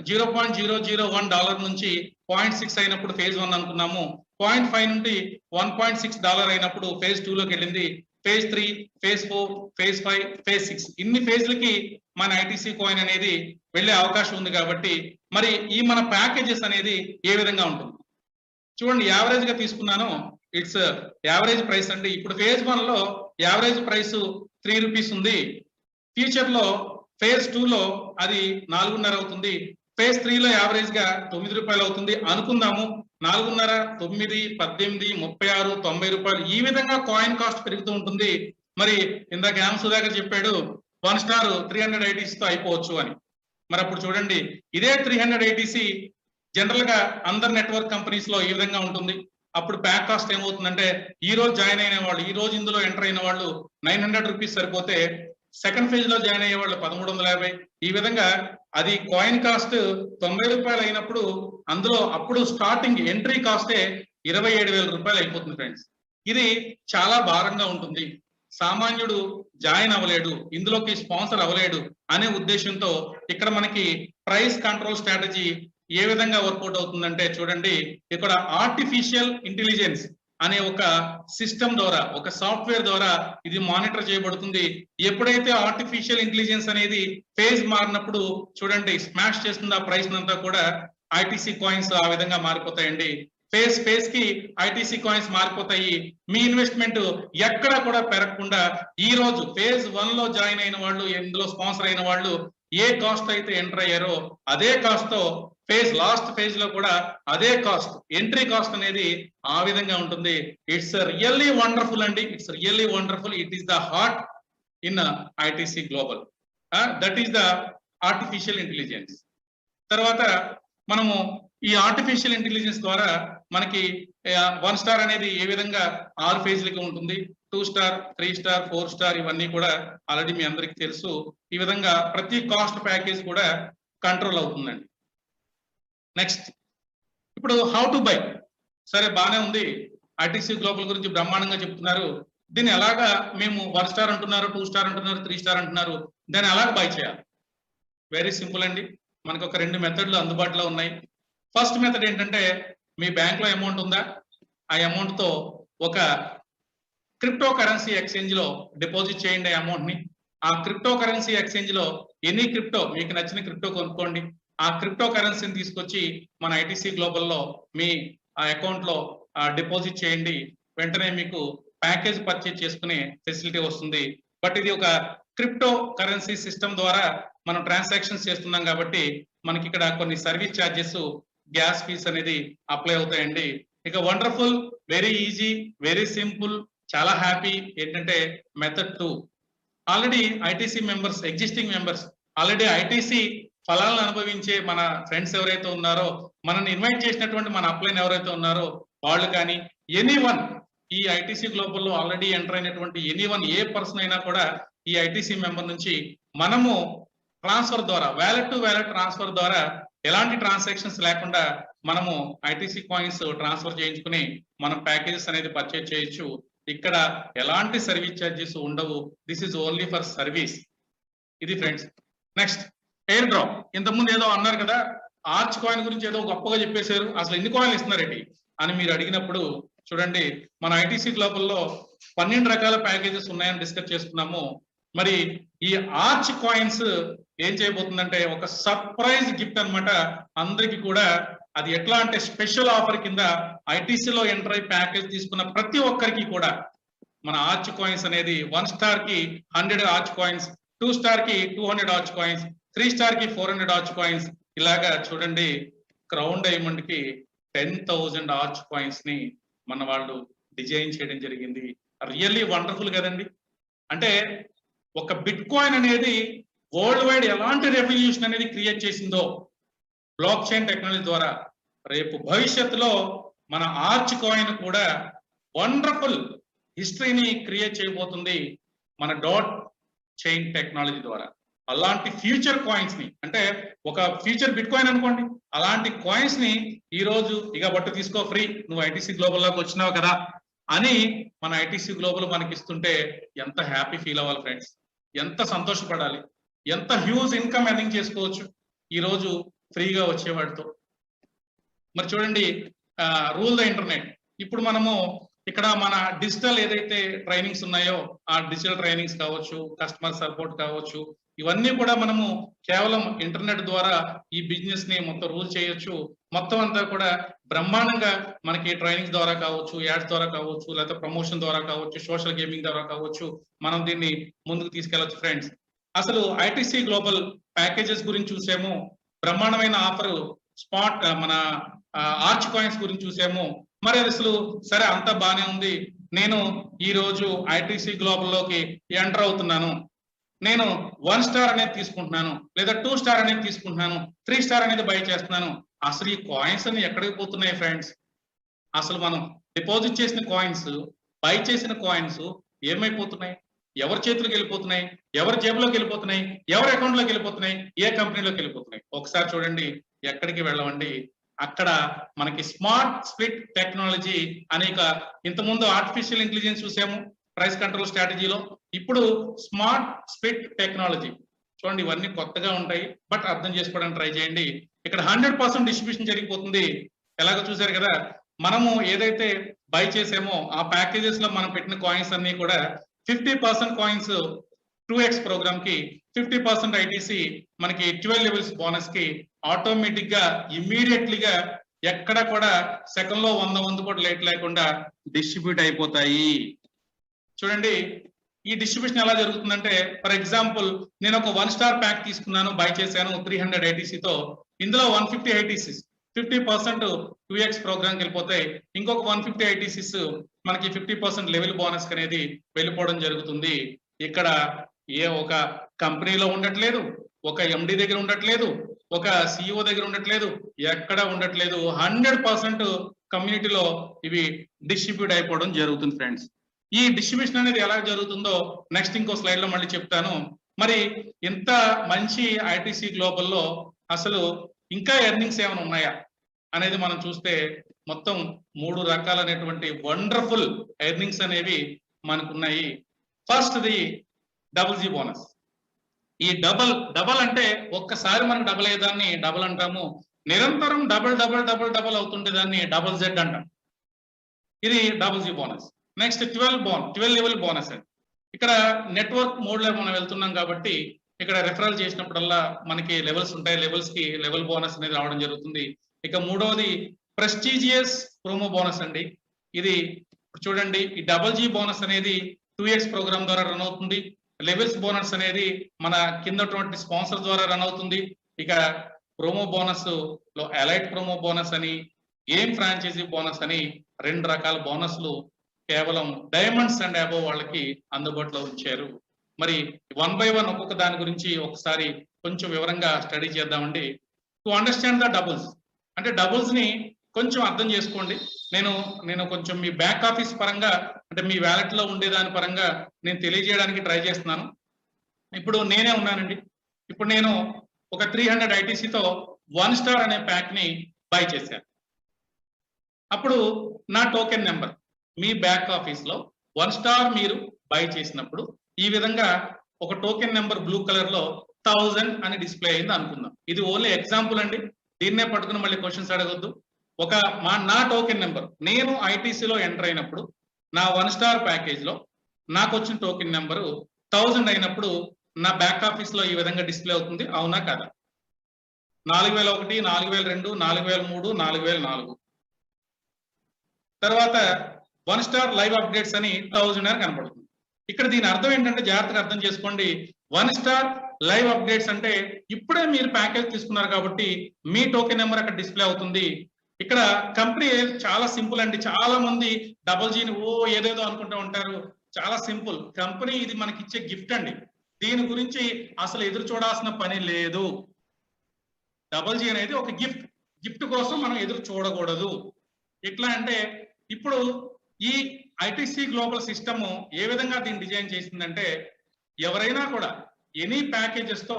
$0.001 నుంచి 0.6 అయినప్పుడు ఫేజ్ 1 అనుకున్నాము, 0.5 నుండి $1.6 అయినప్పుడు ఫేజ్ 2 లోకి వెళ్ళింది, ఫేజ్ 3, ఫేజ్ 4, ఫేజ్ 5, ఫేజ్ 6 ఇన్ని ఫేజ్లకి మన ఐటీసీ కాయిన్ అనేది వెళ్ళే అవకాశం ఉంది. కాబట్టి మరి ఈ మన ప్యాకేజెస్ అనేది ఏ విధంగా ఉంటుంది చూడండి. యావరేజ్ గా తీసుకున్నాను, ఇట్స్ యావరేజ్ ప్రైస్ అండి. ఇప్పుడు ఫేజ్ 1 లో యావరేజ్ ప్రైస్ 3 రూపీస్ ఉంది. ఫ్యూచర్ లో ఫేజ్ 2 లో అది 4.5 అవుతుంది. ఫేజ్ 3 లో యావరేజ్ గా 9 రూపాయలు అవుతుంది అనుకుందాము. 4.5, 9, 18, 36, 90 రూపాయలు ఈ విధంగా కాయిన్ కాస్ట్ పెరుగుతూ ఉంటుంది. మరి ఇందాక యామ్ సుధాకర్ చెప్పాడు 1 స్టార్ 300 ఐటీసీ తో అయిపోవచ్చు అని. మరి అప్పుడు చూడండి, ఇదే 300 ఐటీసీ జనరల్ గా అందరు నెట్వర్క్ కంపెనీస్ లో ఈ విధంగా ఉంటుంది. అప్పుడు ప్యాక్ కాస్ట్ ఏమవుతుందంటే ఈ రోజు జాయిన్ అయిన వాళ్ళు, ఈ రోజు ఇందులో ఎంటర్ అయిన వాళ్ళు 900 రూపీస్ సరిపోతే సెకండ్ ఫేజ్ లో జాయిన్ అయ్యే వాళ్ళు 1150. ఈ విధంగా అది కాయిన్ కాస్ట్ 90 రూపాయలు అయినప్పుడు అందులో అప్పుడు స్టార్టింగ్ ఎంట్రీ కాస్టే 27,000 రూపాయలు అయిపోతుంది ఫ్రెండ్స్. ఇది చాలా భారంగా ఉంటుంది. సామాన్యుడు జాయిన్ అవ్వలేడు, ఇందులోకి స్పాన్సర్ అవ్వలేడు అనే ఉద్దేశంతో ఇక్కడ మనకి ప్రైస్ కంట్రోల్ స్ట్రాటజీ ఏ విధంగా వర్కౌట్ అవుతుందంటే చూడండి, ఇక్కడ ఆర్టిఫిషియల్ ఇంటెలిజెన్స్ అనే ఒక సిస్టమ్ ద్వారా, ఒక సాఫ్ట్వేర్ ద్వారా ఇది మానిటర్ చేయబడుతుంది. ఎప్పుడైతే ఆర్టిఫిషియల్ ఇంటెలిజెన్స్ అనేది ఫేజ్ మారినప్పుడు చూడండి స్మాష్ చేస్తుంది ఆ ప్రైస్ అంతా కూడా. ఐటీసీ కాయిన్స్ ఆ విధంగా మారిపోతాయండి. ఫేజ్ కి ఐటీసీ కాయిన్స్ మారిపోతాయి. మీ ఇన్వెస్ట్మెంట్ ఎక్కడా కూడా పెరగకుండా ఈ రోజు ఫేజ్ 1 లో జాయిన్ అయిన వాళ్ళు, ఇందులో స్పాన్సర్ అయిన వాళ్ళు ఏ కాస్ట్ అయితే ఎంటర్ అయ్యారో అదే కాస్ట్ తో లాస్ట్ ఫేజ్ లో కూడా అదే కాస్ట్, ఎంట్రీ కాస్ట్ అనేది ఆ విధంగా ఉంటుంది. ఇట్స్ రియల్లీ వండర్ఫుల్ అండి, it's really wonderful. It is the heart in ITC global. That is the artificial intelligence. తర్వాత మనము ఈ ఆర్టిఫిషియల్ ఇంటెలిజెన్స్ ద్వారా మనకి 1 స్టార్ అనేది ఏ విధంగా 6 ఫేజ్లకి ఉంటుంది, 2 స్టార్ 3 స్టార్ 4 స్టార్ ఇవన్నీ కూడా ఆల్రెడీ మీ అందరికీ తెలుసు. ఈ విధంగా ప్రతి కాస్ట్ ప్యాకేజ్ కూడా కంట్రోల్ అవుతుందండి. నెక్స్ట్, ఇప్పుడు హౌ టు బై. సరే బానే ఉంది, ఐటీసీ గ్లోబల్ గురించి బ్రహ్మాండంగా చెప్తున్నారు. దీన్ని ఎలాగా మేము 1 స్టార్ అంటున్నారు, 2 స్టార్ అంటున్నారు, 3 స్టార్ అంటున్నారు, దాన్ని ఎలాగ బై చేయాలి? వెరీ సింపుల్ అండి. మనకు ఒక 2 మెథడ్లు అందుబాటులో ఉన్నాయి. ఫస్ట్ మెథడ్ ఏంటంటే, మీ బ్యాంక్‌లో అమౌంట్ ఉందా? ఆ అమౌంట్‌తో ఒక క్రిప్టో కరెన్సీ ఎక్స్చేంజ్‌లో డిపాజిట్ చేయండి ఆ అమౌంట్‌ని. ఆ క్రిప్టో కరెన్సీ ఎక్స్చేంజ్‌లో ఎనీ క్రిప్టో మీకు నచ్చిన క్రిప్టో కొనుక్కోండి. ఆ క్రిప్టో కరెన్సీని తీసుకొచ్చి మన ఐటీసీ గ్లోబల్‌లో మీ అకౌంట్‌లో డిపాజిట్ చేయండి. వెంటనే మీకు ప్యాకేజ్ పర్చేజ్ చేసుకునే ఫెసిలిటీ వస్తుంది. బట్ ఇది ఒక క్రిప్టో కరెన్సీ సిస్టమ్ ద్వారా మనం ట్రాన్సాక్షన్స్ చేస్తున్నాం కాబట్టి మనకి ఇక్కడ కొన్ని సర్వీస్ చార్జెస్, గ్యాస్ ఫీస్ అనేది అప్లై అవుతాయండి. ఇక wonderful, very easy, very simple, చాలా హ్యాపీ ఏంటంటే method 2. Already ITC members, existing members, already ITC ఫలాలను అనుభవించే మన ఫ్రెండ్స్ ఎవరైతే ఉన్నారో, మనల్ని ఇన్వైట్ చేసినటువంటి మన అప్లైన్ ఎవరైతే ఉన్నారో వాళ్ళు కానీ, ఎనీవన్ ఈ ఐటీసీ గ్లోబల్లో ఆల్రెడీ ఎంటర్ అయినటువంటి ఎనీవన్, ఏ పర్సన్ అయినా కూడా ఈ ఐటీసీ మెంబర్ నుంచి మనము ట్రాన్స్ఫర్ ద్వారా, వ్యాలెట్ టు వ్యాలెట్ ట్రాన్స్ఫర్ ద్వారా ఎలాంటి ట్రాన్సాక్షన్స్ లేకుండా మనము ఐటీసీ కాయిన్స్ ట్రాన్స్ఫర్ చేయించుకుని మనం ప్యాకేజెస్ అనేది పర్చేజ్ చేయొచ్చు. ఇక్కడ ఎలాంటి సర్వీస్ చార్జెస్ ఉండవు. This is only for service. ఇది ఫ్రెండ్స్. Next air drop. ఇంతకుముందు ఏదో అన్నారు కదా, ఆర్చ్ కాయిన్ గురించి ఏదో గొప్పగా చెప్పేశారు, అసలు ఎన్ని కాయిన్లు ఇస్తున్నారేంటి అని మీరు అడిగినప్పుడు చూడండి, మన ఐటీసీ గ్లోబల్లో 12 రకాల ప్యాకేజెస్ ఉన్నాయని డిస్కస్ చేసుకున్నాము. మరి ఈ ఆర్చ్ కాయిన్స్ ఏం చేయబోతుందంటే ఒక సర్ప్రైజ్ గిఫ్ట్ అన్నమాట అందరికి కూడా. అది ఎట్లా అంటే స్పెషల్ ఆఫర్ కింద ఐటీసీలో ఎంటర్ అయ్యి ప్యాకేజ్ తీసుకున్న ప్రతి ఒక్కరికి కూడా మన ఆర్చ్ కాయిన్స్ అనేది 1 స్టార్ కి 100 ఆర్చ్ కాయిన్స్, 2 స్టార్ కి 200 ఆర్చ్ కాయిన్స్, 3 స్టార్ కి 400 ఆర్చ్ కాయిన్స్, ఇలాగా చూడండి క్రౌన్ డైమండ్ కి 10,000 ఆర్చ్ కాయిన్స్ ని మన వాళ్ళు డిజైన్ చేయడం జరిగింది. రియల్లీ వండర్ఫుల్ కదండి. అంటే ఒక బిట్ కాయిన్ అనేది వరల్డ్ వైడ్ ఎలాంటి రెవల్యూషన్ అనేది క్రియేట్ చేసిందో బ్లాక్ చైన్ టెక్నాలజీ ద్వారా, రేపు భవిష్యత్తులో మన ఆర్చ్ కాయిన్ కూడా వండర్ఫుల్ హిస్టరీని క్రియేట్ చేయబోతుంది మన డాట్ చైన్ టెక్నాలజీ ద్వారా. అలాంటి ఫ్యూచర్ కాయిన్స్ ని, అంటే ఒక ఫ్యూచర్ బిట్ కాయిన్ అనుకోండి, అలాంటి కాయిన్స్ ని ఈ రోజు ఇక బట్టు తీసుకో ఫ్రీ, నువ్వు ఐటీసీ గ్లోబల్ లోకి వచ్చినావు కదా అని మన ఐటీసీ గ్లోబల్ మనకి ఇస్తుంటే ఎంత హ్యాపీ ఫీల్ అవ్వాలి ఫ్రెండ్స్, ఎంత సంతోషపడాలి, ఎంత హ్యూజ్ ఇన్కమ్ ఎర్నింగ్ చేసుకోవచ్చు ఈ రోజు ఫ్రీగా వచ్చేవాడితో. మరి చూడండి, రూల్ ద ఇంటర్నెట్. ఇప్పుడు మనము ఇక్కడ మన డిజిటల్ ఏదైతే ట్రైనింగ్స్ ఉన్నాయో ఆ డిజిటల్ ట్రైనింగ్స్ కావచ్చు, కస్టమర్ సపోర్ట్ కావచ్చు, ఇవన్నీ కూడా మనము కేవలం ఇంటర్నెట్ ద్వారా ఈ బిజినెస్ ని మొత్తం రూల్ చేయొచ్చు. మొత్తం అంతా కూడా బ్రహ్మాండంగా మనకి ట్రైనింగ్స్ ద్వారా కావచ్చు, యాడ్స్ ద్వారా కావచ్చు, లేకపోతే ప్రమోషన్ ద్వారా కావచ్చు, సోషల్ గేమింగ్ ద్వారా కావచ్చు, మనం దీన్ని ముందుకు తీసుకెళ్లొచ్చు ఫ్రెండ్స్. అసలు ఐటీసీ గ్లోబల్ ప్యాకేజెస్ గురించి చూసాము, బ్రహ్మాండమైన ఆఫర్ స్పాట్ మన ఆర్చ్ కాయిన్స్ గురించి చూసాము. మరి అసలు సరే అంతా బానే ఉంది, నేను ఈ రోజు ఐటీసీ గ్లోబల్ లోకి ఎంటర్ అవుతున్నాను, నేను 1 స్టార్ అనేది తీసుకుంటున్నాను, లేదా 2 స్టార్ అనేది తీసుకుంటున్నాను, 3 స్టార్ అనేది బై చేస్తున్నాను. అసలు ఈ కాయిన్స్ అన్ని ఎక్కడికి పోతున్నాయి ఫ్రెండ్స్? అసలు మనం డిపాజిట్ చేసిన కాయిన్స్, బై చేసిన కాయిన్స్ ఏమైపోతున్నాయి? ఎవరి చేతులకు వెళ్ళిపోతున్నాయి? ఎవరి జేబులోకి వెళ్ళిపోతున్నాయి? ఎవరి అకౌంట్ లోకి వెళ్ళిపోతున్నాయి? ఏ కంపెనీలోకి వెళ్ళిపోతున్నాయి? ఒకసారి చూడండి, ఎక్కడికి వెళ్ళవండి. అక్కడ మనకి స్మార్ట్ స్ప్లిట్ టెక్నాలజీ అనేక, ఇంతకుముందు ఆర్టిఫిషియల్ ఇంటెలిజెన్స్ చూసాము ప్రైస్ కంట్రోల్ స్ట్రాటజీలో, ఇప్పుడు స్మార్ట్ స్ప్లిట్ టెక్నాలజీ. చూడండి, ఇవన్నీ కొత్తగా ఉంటాయి, బట్ అర్థం చేసుకోవడానికి ట్రై చేయండి. ఇక్కడ 100% డిస్ట్రిబ్యూషన్ జరిగిపోతుంది. ఎలాగో చూసారు కదా, మనము ఏదైతే బై చేసామో ఆ ప్యాకేజెస్ లో మనం పెట్టిన కాయిన్స్ అన్ని కూడా 50% కాయిన్స్ 2x ప్రోగ్రామ్ కి, 50% ఐటీసీ మనకి 12 లెవెల్స్ బోనస్ కి ఆటోమేటిక్ గా ఇమ్మీడియట్లీగా ఎక్కడ కూడా సెకండ్ లో 100 కూడా లేట్ లేకుండా డిస్ట్రిబ్యూట్ అయిపోతాయి. చూడండి, ఈ డిస్ట్రిబ్యూషన్ ఎలా జరుగుతుందంటే, ఫర్ ఎగ్జాంపుల్ నేను ఒక 1 స్టార్ ప్యాక్ తీసుకున్నాను, బై చేశాను 300 ఐటీసీతో, ఇందులో 150 ఐటీసీస్ 50% 2x ప్రోగ్రామ్కి వెళ్ళిపోతాయి, ఇంకొక 150 ఐటీసీస్ మనకి 50% లెవెల్ బోనస్ అనేది వెళ్ళిపోవడం జరుగుతుంది. ఇక్కడ ఏ ఒక కంపెనీలో ఉండట్లేదు, ఒక ఎండి దగ్గర ఉండట్లేదు, ఒక సిఇఓ దగ్గర ఉండట్లేదు, ఎక్కడ ఉండట్లేదు, 100% కమ్యూనిటీలో ఇవి డిస్ట్రిబ్యూట్ అయిపోవడం జరుగుతుంది ఫ్రెండ్స్. ఈ డిస్ట్రిబ్యూషన్ అనేది ఎలా జరుగుతుందో నెక్స్ట్ ఇంకో స్లైడ్ లో మళ్ళీ చెప్తాను. మరి ఇంత మంచి ఐటీసీ గ్లోబల్లో అసలు ఇంకా ఎర్నింగ్స్ ఏమైనా ఉన్నాయా అనేది మనం చూస్తే మొత్తం 3 రకాలైనటువంటి వండర్ఫుల్ ఎర్నింగ్స్ అనేవి మనకున్నాయి. ఫస్ట్ది డబుల్ జీ బోనస్. ఈ డబల్ అంటే ఒక్కసారి మనకు డబల్ అయ్యేదాన్ని డబల్ అంటాము. నిరంతరం డబల్ డబల్ డబల్ డబల్ అవుతుండే దాన్ని డబుల్ జెడ్ అంటాం. ఇది double G bonus. Next 12 level bonus అండి. ఇక్కడ నెట్వర్క్ మోడ్ లో మనం వెళ్తున్నాం కాబట్టి ఇక్కడ రెఫరల్ చేసినప్పుడల్లా మనకి లెవెల్స్ ఉంటాయి. లెవెల్స్ కి లెవెల్ బోనస్ అనేది రావడం జరుగుతుంది. ఇక మూడవది ప్రెస్టీజియస్ ప్రోమో బోనస్ అండి. ఇది చూడండి, ఈ డబుల్ జీ బోనస్ అనేది 2x ప్రోగ్రామ్ ద్వారా రన్ అవుతుంది. లెవెల్స్ బోనస్ అనేది మన కిందటువంటి స్పాన్సర్ ద్వారా రన్ అవుతుంది. ఇక ప్రోమో బోనస్ లో ఎలైట్ ప్రోమో బోనస్ అని, గేమ్ ఫ్రాంచైజీ బోనస్ అని 2 రకాల బోనస్లు కేవలం డైమండ్స్ అండ్ అబోవ్ వాళ్ళకి అందుబాటులో ఉంచారు. మరి 1 by 1 ఒక్కొక్క దాని గురించి ఒకసారి కొంచెం వివరంగా స్టడీ చేద్దామండి. టు అండర్స్టాండ్ ద డబుల్స్ అంటే డబుల్స్ ని కొంచెం అర్థం చేసుకోండి. నేను కొంచెం మీ బ్యాక్ ఆఫీస్ పరంగా అంటే మీ వ్యాలెట్ లో ఉండేదాని పరంగా నేను తెలియజేయడానికి ట్రై చేస్తున్నాను. ఇప్పుడు నేనే ఉన్నానండి. ఇప్పుడు నేను ఒక 300 ఐటీసీతో 1 స్టార్ అనే ప్యాక్ ని బై చేశాను. అప్పుడు నా టోకెన్ నెంబర్ మీ బ్యాక్ ఆఫీస్ లో 1 స్టార్ మీరు బై చేసినప్పుడు ఈ విధంగా ఒక టోకెన్ నెంబర్ బ్లూ కలర్ లో 1000 అని డిస్ప్లే అయింది అనుకుందాం. ఇది ఓన్లీ ఎగ్జాంపుల్ అండి. దీన్నే పట్టుకుని మళ్ళీ క్వశ్చన్స్ అడగొద్దు. నా టోకెన్ నెంబర్ నేను ఐటీసీలో ఎంటర్ అయినప్పుడు నా 1 స్టార్ ప్యాకేజ్ లో నాకు వచ్చిన టోకెన్ నెంబరు 1000 అయినప్పుడు నా బ్యాక్ ఆఫీస్ లో ఈ విధంగా డిస్ప్లే అవుతుంది. అవునా కదా? 4001, 4002, 4003, 4004 తర్వాత 1 స్టార్ లైవ్ అప్డేట్స్ అని 1000 అని కనపడుతుంది. ఇక్కడ దీని అర్థం ఏంటంటే జాగ్రత్తగా అర్థం చేసుకోండి. 1 స్టార్ లైవ్ అప్డేట్స్ అంటే ఇప్పుడే మీరు ప్యాకేజ్ తీసుకున్నారు కాబట్టి మీ టోకెన్ నెంబర్ అక్కడ డిస్ప్లే అవుతుంది. ఇక్కడ కంపెనీ చాలా సింపుల్ అండి. చాలా మంది డబుల్ జీని ఏదేదో అనుకుంటూ ఉంటారు. చాలా సింపుల్. కంపెనీ ఇది మనకి ఇచ్చే గిఫ్ట్ అండి. దీని గురించి అసలు ఎదురు చూడాల్సిన పని లేదు. డబుల్ జీ అనేది ఒక గిఫ్ట్ కోసం మనం ఎదురు చూడకూడదు. ఎట్లా అంటే ఇప్పుడు ఈ ఐటీసీ గ్లోబల్ సిస్టమ్ ఏ విధంగా దీన్ని డిజైన్ చేసిందంటే ఎవరైనా కూడా ఎనీ ప్యాకేజెస్ తో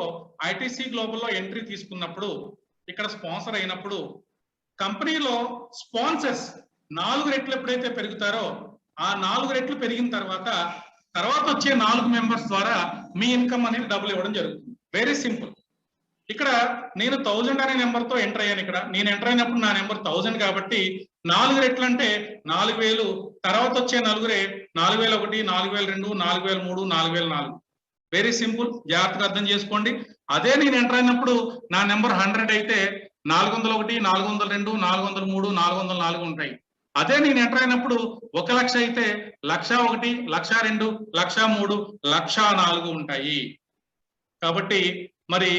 ఐటీసీ గ్లోబల్ లో ఎంట్రీ తీసుకున్నప్పుడు ఇక్కడ స్పాన్సర్ అయినప్పుడు కంపెనీలో స్పాన్సర్స్ 4 రెట్లు ఎప్పుడైతే పెరుగుతారో ఆ 4 రెట్లు పెరిగిన తర్వాత వచ్చే 4 మెంబర్స్ ద్వారా మీ ఇన్కమ్ అనేది డబుల్ ఇవ్వడం జరుగుతుంది. Very simple. ఇక్కడ నేను 1000 అనే నెంబర్ తో ఎంటర్ అయ్యాను. ఇక్కడ నేను ఎంటర్ అయినప్పుడు నా నెంబర్ 1000 కాబట్టి 4 రెట్లు అంటే 4000, తర్వాత వచ్చే నలుగురే 4001, 4002, 4003, 4004. Very simple. జాగ్రత్తగా అర్థం చేసుకోండి. అదే నేను ఎంటర్ అయినప్పుడు నా నెంబర్ 100 అయితే 401, 402, 403, 404 ఉంటాయి. అదే నేను ఎంటర్ అయినప్పుడు 1,00,000 అయితే 1,01, 1,02, 1,03, 1,04 ఉంటాయి. కాబట్టి మరి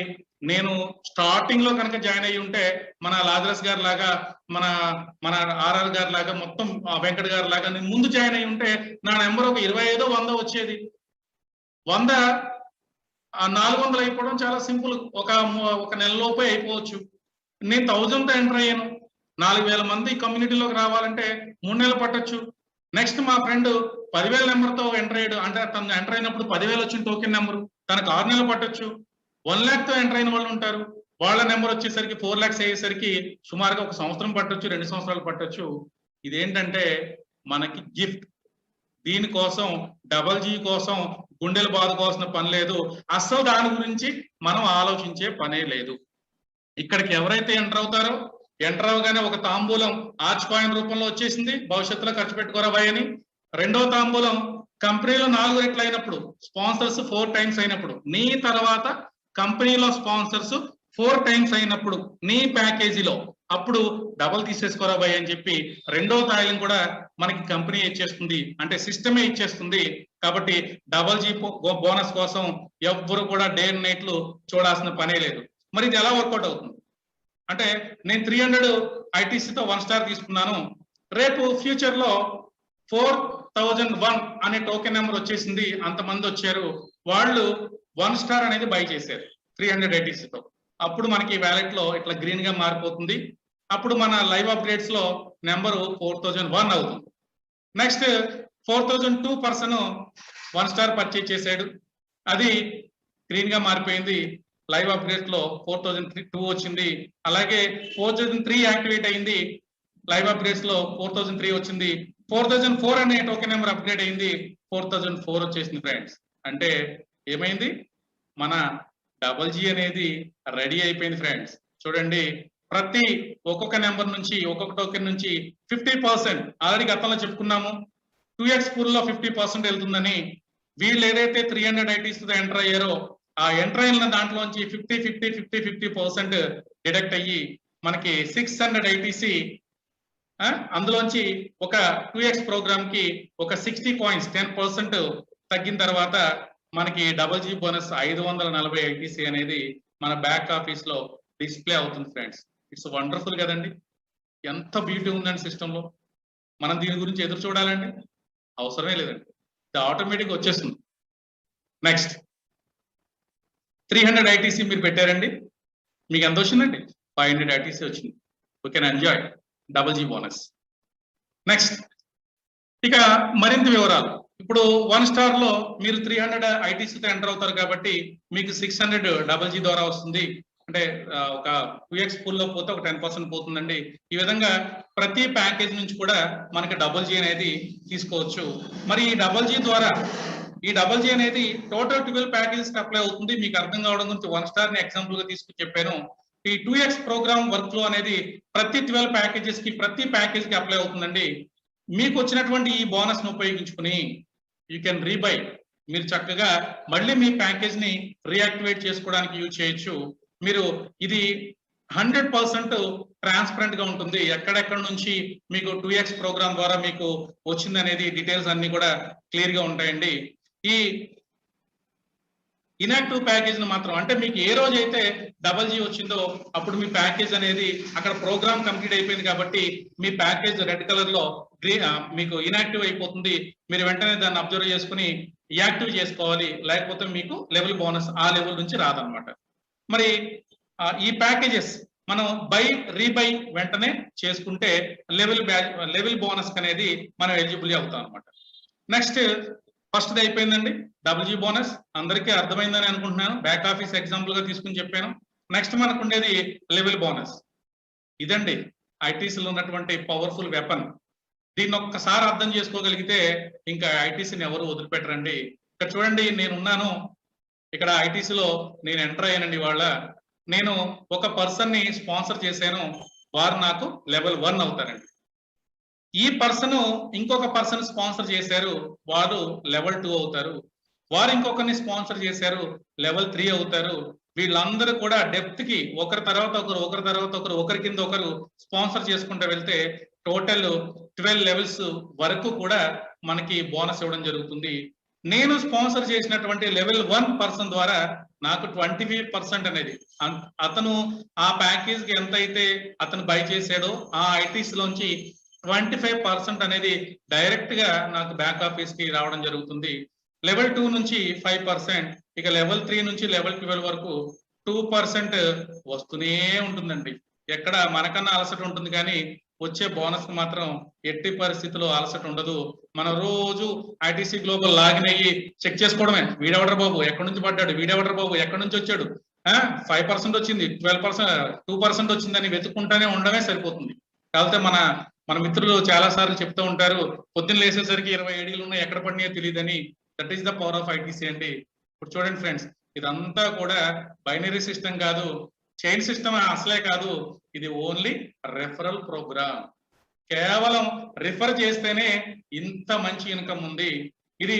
నేను స్టార్టింగ్ లో కనుక జాయిన్ అయ్యి ఉంటే మన లాజరస్ గారి లాగా మన ఆర్ఆర్ గారి లాగా మొత్తం వెంకట గారి లాగా నేను ముందు జాయిన్ అయ్యి ఉంటే నా నెంబర్ ఒక 25, 100 వచ్చేది. 100 400 అయిపోవడం చాలా సింపుల్. ఒక నెల లోపే అయిపోవచ్చు. నేను 1000తో ఎంటర్ అయ్యాను. 4000 మంది కమ్యూనిటీలోకి రావాలంటే 3 నెలలు పట్టొచ్చు. నెక్స్ట్ మా ఫ్రెండ్ 10,000 నెంబర్తో ఎంటర్ అయ్యాడు. అంటే తను ఎంటర్ అయినప్పుడు 10,000 వచ్చిన టోకెన్ నెంబరు తనకు 6 నెలలు పట్టొచ్చు. 1 lakh తో ఎంటర్ అయిన వాళ్ళు ఉంటారు. వాళ్ళ నెంబర్ వచ్చేసరికి 4 lakhs అయ్యేసరికి సుమారుగా 1 సంవత్సరం పట్టొచ్చు, 2 సంవత్సరాలు పట్టొచ్చు. ఇదేంటంటే మనకి గిఫ్ట్. దీనికోసం డబల్ జీ కోసం గుండెలు బాదుకోవాల్సిన పని లేదు. అస్సలు దాని గురించి మనం ఆలోచించే పనే లేదు. ఇక్కడికి ఎవరైతే ఎంటర్ అవుతారో ఎంటర్ అవగానే ఒక తాంబూలం ఆర్చ్ కాయిన్ రూపంలో వచ్చేసింది. భవిష్యత్తులో ఖర్చు పెట్టుకోరా భయ్ అని. రెండో తాంబూలం కంపెనీలో 4 రెట్లు అయినప్పుడు, స్పాన్సర్స్ 4 times అయినప్పుడు, నీ తర్వాత కంపెనీలో స్పాన్సర్స్ 4 times అయినప్పుడు నీ ప్యాకేజీలో అప్పుడు డబల్ తీసేసుకోరా భయ్ అని చెప్పి రెండో తాయిలం కూడా మనకి కంపెనీ ఇచ్చేస్తుంది. అంటే సిస్టమే ఇచ్చేస్తుంది. కాబట్టి డబల్ జీ బోనస్ కోసం ఎవ్వరు కూడా డే అండ్ నైట్లు చూడాల్సిన పనే లేదు. మరి ఇది ఎలా వర్కౌట్ అవుతుంది అంటే నేను 300 ఐటీసీతో 1 స్టార్ తీసుకున్నాను. రేపు ఫ్యూచర్ లో 4001 అనే టోకెన్ నెంబర్ వచ్చేసింది. అంతమంది వచ్చారు. వాళ్ళు 1 స్టార్ అనేది బై చేశారు 300 ఐటీసీతో. అప్పుడు మనకి వ్యాలెట్ లో ఇట్లా గ్రీన్ గా మారిపోతుంది. అప్పుడు మన లైవ్ అప్డేట్స్ లో నెంబరు 4001 అవుతుంది. నెక్స్ట్ 4002 పర్సన్ 1 స్టార్ పర్చేజ్ చేశాడు. అది గ్రీన్ గా మారిపోయింది. లైవ్ అప్డేట్ లో 4002 వచ్చింది. అలాగే 4003 యాక్టివేట్ అయింది. లైవ్ అప్డేట్స్ లో 4003 వచ్చింది. 4004 అనే టోకెన్ నెంబర్ అప్గ్రేడ్ అయింది, 4004 వచ్చేసింది ఫ్రెండ్స్. అంటే ఏమైంది, మన డబల్ జీ అనేది రెడీ అయిపోయింది ఫ్రెండ్స్. చూడండి, ప్రతి ఒక్కొక్క నెంబర్ నుంచి ఒక్కొక్క టోకెన్ నుంచి 50% ఆల్రెడీ గతంలో చెప్పుకున్నాము. 2x పూల్లో 50% వెళ్తుందని. వీళ్ళు ఏదైతే 300 ఐటీస్ ఎంటర్ అయ్యారో ఆ ఎంటర్ అయిన దాంట్లోంచి 50% డిడక్ట్ అయ్యి మనకి 600 ఐటీసీ, అందులోంచి ఒక 2x ప్రోగ్రామ్ కి ఒక 60 కాయిన్స్ 10% తగ్గిన తర్వాత మనకి డబల్ జీ బోనస్ 540 ఐటీసీ అనేది మన బ్యాక్ ఆఫీస్ లో డిస్ప్లే అవుతుంది ఫ్రెండ్స్. ఇట్స్ వండర్ఫుల్ కదండి. ఎంత బ్యూటీ ఉందండి సిస్టమ్ లో. మనం దీని గురించి ఎదురు చూడాలండి, అవసరమే లేదండి, ఇది ఆటోమేటిక్ వచ్చేస్తుంది. నెక్స్ట్ 300 ఐటీసీ మీరు పెట్టారండి, మీకు ఎంత వచ్చిందండి? 500 ఐటీసీ వచ్చింది. You can enjoy double G bonus. Next ఇక మరింత వివరాలు. ఇప్పుడు 1 స్టార్ లో మీరు 300 ఐటీసీతో ఎంటర్ అవుతారు కాబట్టి మీకు 600 డబల్ జీ ద్వారా వస్తుంది. అంటే ఒక 2x పూల్లో పోతే ఒక 10% పోతుందండి. ఈ విధంగా ప్రతి ప్యాకేజ్ నుంచి కూడా మనకి డబల్ జీ అనేది తీసుకోవచ్చు. మరి ఈ డబల్ జీ ద్వారా ఈ డబల్ జీ అనేది టోటల్ 12 ప్యాకేజెస్ కి అప్లై అవుతుంది. మీకు అర్థం కావడం గురించి 1 స్టార్ ని ఎగ్జాంపుల్ గా తీసుకుని చెప్పాను. ఈ 2x ప్రోగ్రామ్ వర్క్ ఫ్లో అనేది ప్రతి 12 ప్యాకేజెస్ కి ప్రతి ప్యాకేజ్ కి అప్లై అవుతుందండి. మీకు వచ్చినటువంటి ఈ బోనస్ ను ఉపయోగించుకుని యూ కెన్ రీబై, మీరు చక్కగా మళ్ళీ మీ ప్యాకేజ్ ని రీయాక్టివేట్ చేసుకోవడానికి యూజ్ చేయొచ్చు. మీరు ఇది 100% ట్రాన్స్పరెంట్ గా ఉంటుంది. ఎక్కడెక్కడ నుంచి మీకు 2x ప్రోగ్రామ్ ద్వారా మీకు వచ్చింది అనేది డీటెయిల్స్ అన్ని కూడా క్లియర్ గా ఉంటాయండి. ఈ ఇనాక్టివ్ ప్యాకేజ్ ను మాత్రం, అంటే మీకు ఏ రోజైతే డబల్ జీ వచ్చిందో అప్పుడు మీ ప్యాకేజ్ అనేది అక్కడ ప్రోగ్రామ్ కంప్లీట్ అయిపోయింది కాబట్టి మీ ప్యాకేజ్ రెడ్ కలర్ లో మీకు ఇనాక్టివ్ అయిపోతుంది. మీరు వెంటనే దాన్ని అబ్జర్వ్ చేసుకుని యాక్టివ్ చేసుకోవాలి, లేకపోతే మీకు లెవెల్ బోనస్ ఆ లెవెల్ నుంచి రాదనమాట. మరి ఈ ప్యాకేజెస్ మనం బై రీబై వెంటనే చేసుకుంటే లెవెల్ బోనస్ అనేది మనం ఎలిజిబుల్ అవుతాం అనమాట. నెక్స్ట్ ఫస్ట్ అయిపోయిందండి డబుల్ జీ బోనస్, అందరికీ అర్థమైందని అనుకుంటున్నాను. బ్యాక్ ఆఫీస్ ఎగ్జాంపుల్ గా తీసుకుని చెప్పాను. నెక్స్ట్ మనకు ఉండేది లెవెల్ బోనస్. ఇదండి ఐటీసీలో ఉన్నటువంటి పవర్ఫుల్ వెపన్. దీన్ని ఒక్కసారి అర్థం చేసుకోగలిగితే ఇంకా ఐటీసీని ఎవరు వదిలిపెట్టరండి. ఇక్కడ చూడండి, నేనున్నాను ఇక్కడ ఐటీసీలో, నేను ఎంటర్ అయ్యానండి. వాళ్ళ నేను ఒక పర్సన్ ని స్పాన్సర్ చేశాను, వారు నాకు లెవెల్ 1 అవుతారండి. ఈ పర్సన్ ఇంకొక పర్సన్ స్పాన్సర్ చేశారు, వారు లెవెల్ 2 అవుతారు. వారు ఇంకొకరిని స్పాన్సర్ చేశారు, లెవెల్ 3 అవుతారు. వీళ్ళందరూ కూడా డెప్త్ కి ఒకరి తర్వాత ఒకరు ఒకరి తర్వాత ఒకరు ఒకరి కింద ఒకరు స్పాన్సర్ చేసుకుంటూ వెళ్తే టోటల్ 12 లెవెల్స్ వరకు కూడా మనకి బోనస్ ఇవ్వడం జరుగుతుంది. నేను స్పాన్సర్ చేసినటువంటి లెవెల్ 1 పర్సన్ ద్వారా నాకు 25% అనేది, అతను ఆ ప్యాకేజ్ కి ఎంత అయితే అతను బై చేశాడో ఆ ఐటీస్ లోంచి 25% అనేది డైరెక్ట్ గా నాకు బ్యాక్ ఆఫీస్ కి రావడం జరుగుతుంది. లెవెల్ 2 నుంచి 5%, ఇక లెవెల్ 3 నుంచి లెవెల్ 12 వరకు 2% వస్తూనే ఉంటుందండి. ఎక్కడ మనకన్నా అలసట ఉంటుంది కానీ వచ్చే బోనస్ కి మాత్రం ఎట్టి పరిస్థితుల్లో అలసట ఉండదు. మనం రోజు ఐటీసీ గ్లోబల్ లాగిన్ అయ్యి చెక్ చేసుకోవడమే, వీడెవడర్ బాబు ఎక్కడి నుంచి పడ్డాడు, వీడెవడర్ బాబు ఎక్కడి నుంచి వచ్చాడు, 5% వచ్చింది, 12%, 2% వచ్చిందని వెతుక్కుంటానే ఉండడమే సరిపోతుంది. కాకపోతే మన మిత్రులు చాలా సార్లు చెప్తూ ఉంటారు, పొద్దున్న లేసేసరికి 20 ఏడీలు ఉన్నాయి, ఎక్కడ పడినాయో తెలియదని. That is the power of ITC అండి. ఇప్పుడు చూడండి ఫ్రెండ్స్, ఇదంతా కూడా బైనరీ సిస్టమ్ కాదు, చైన్ సిస్టమ్ అసలే కాదు, ఇది ఓన్లీ రెఫరల్ ప్రోగ్రామ్. కేవలం రిఫర్ చేస్తేనే ఇంత మంచి ఇన్కమ్ ఉంది. ఇది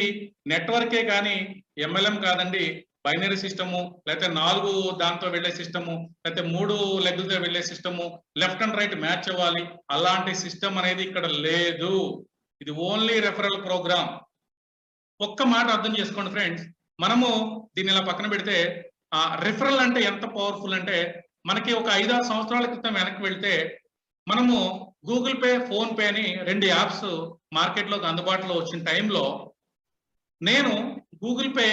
నెట్వర్కే కానీ ఎంఎల్ఎం కాదండి. బైనరీ సిస్టము, లేకపోతే 4 దాంతో వెళ్లే సిస్టము, లేకపోతే 3 లెగ్లతో వెళ్లే system, left and right match అవ్వాలి, అలాంటి సిస్టమ్ అనేది ఇక్కడ లేదు. ఇది ఓన్లీ రెఫరల్ ప్రోగ్రామ్. ఒక్క మాట అర్థం చేసుకోండి ఫ్రెండ్స్, మనము దీన్ని ఇలా పక్కన పెడితే రిఫరల్ అంటే ఎంత పవర్ఫుల్ అంటే, మనకి ఒక 5-6 సంవత్సరాల క్రితం వెనక్కి వెళ్తే మనము గూగుల్ పే, ఫోన్ పే అని 2 యాప్స్ మార్కెట్లోకి అందుబాటులో వచ్చిన టైంలో నేను గూగుల్ పే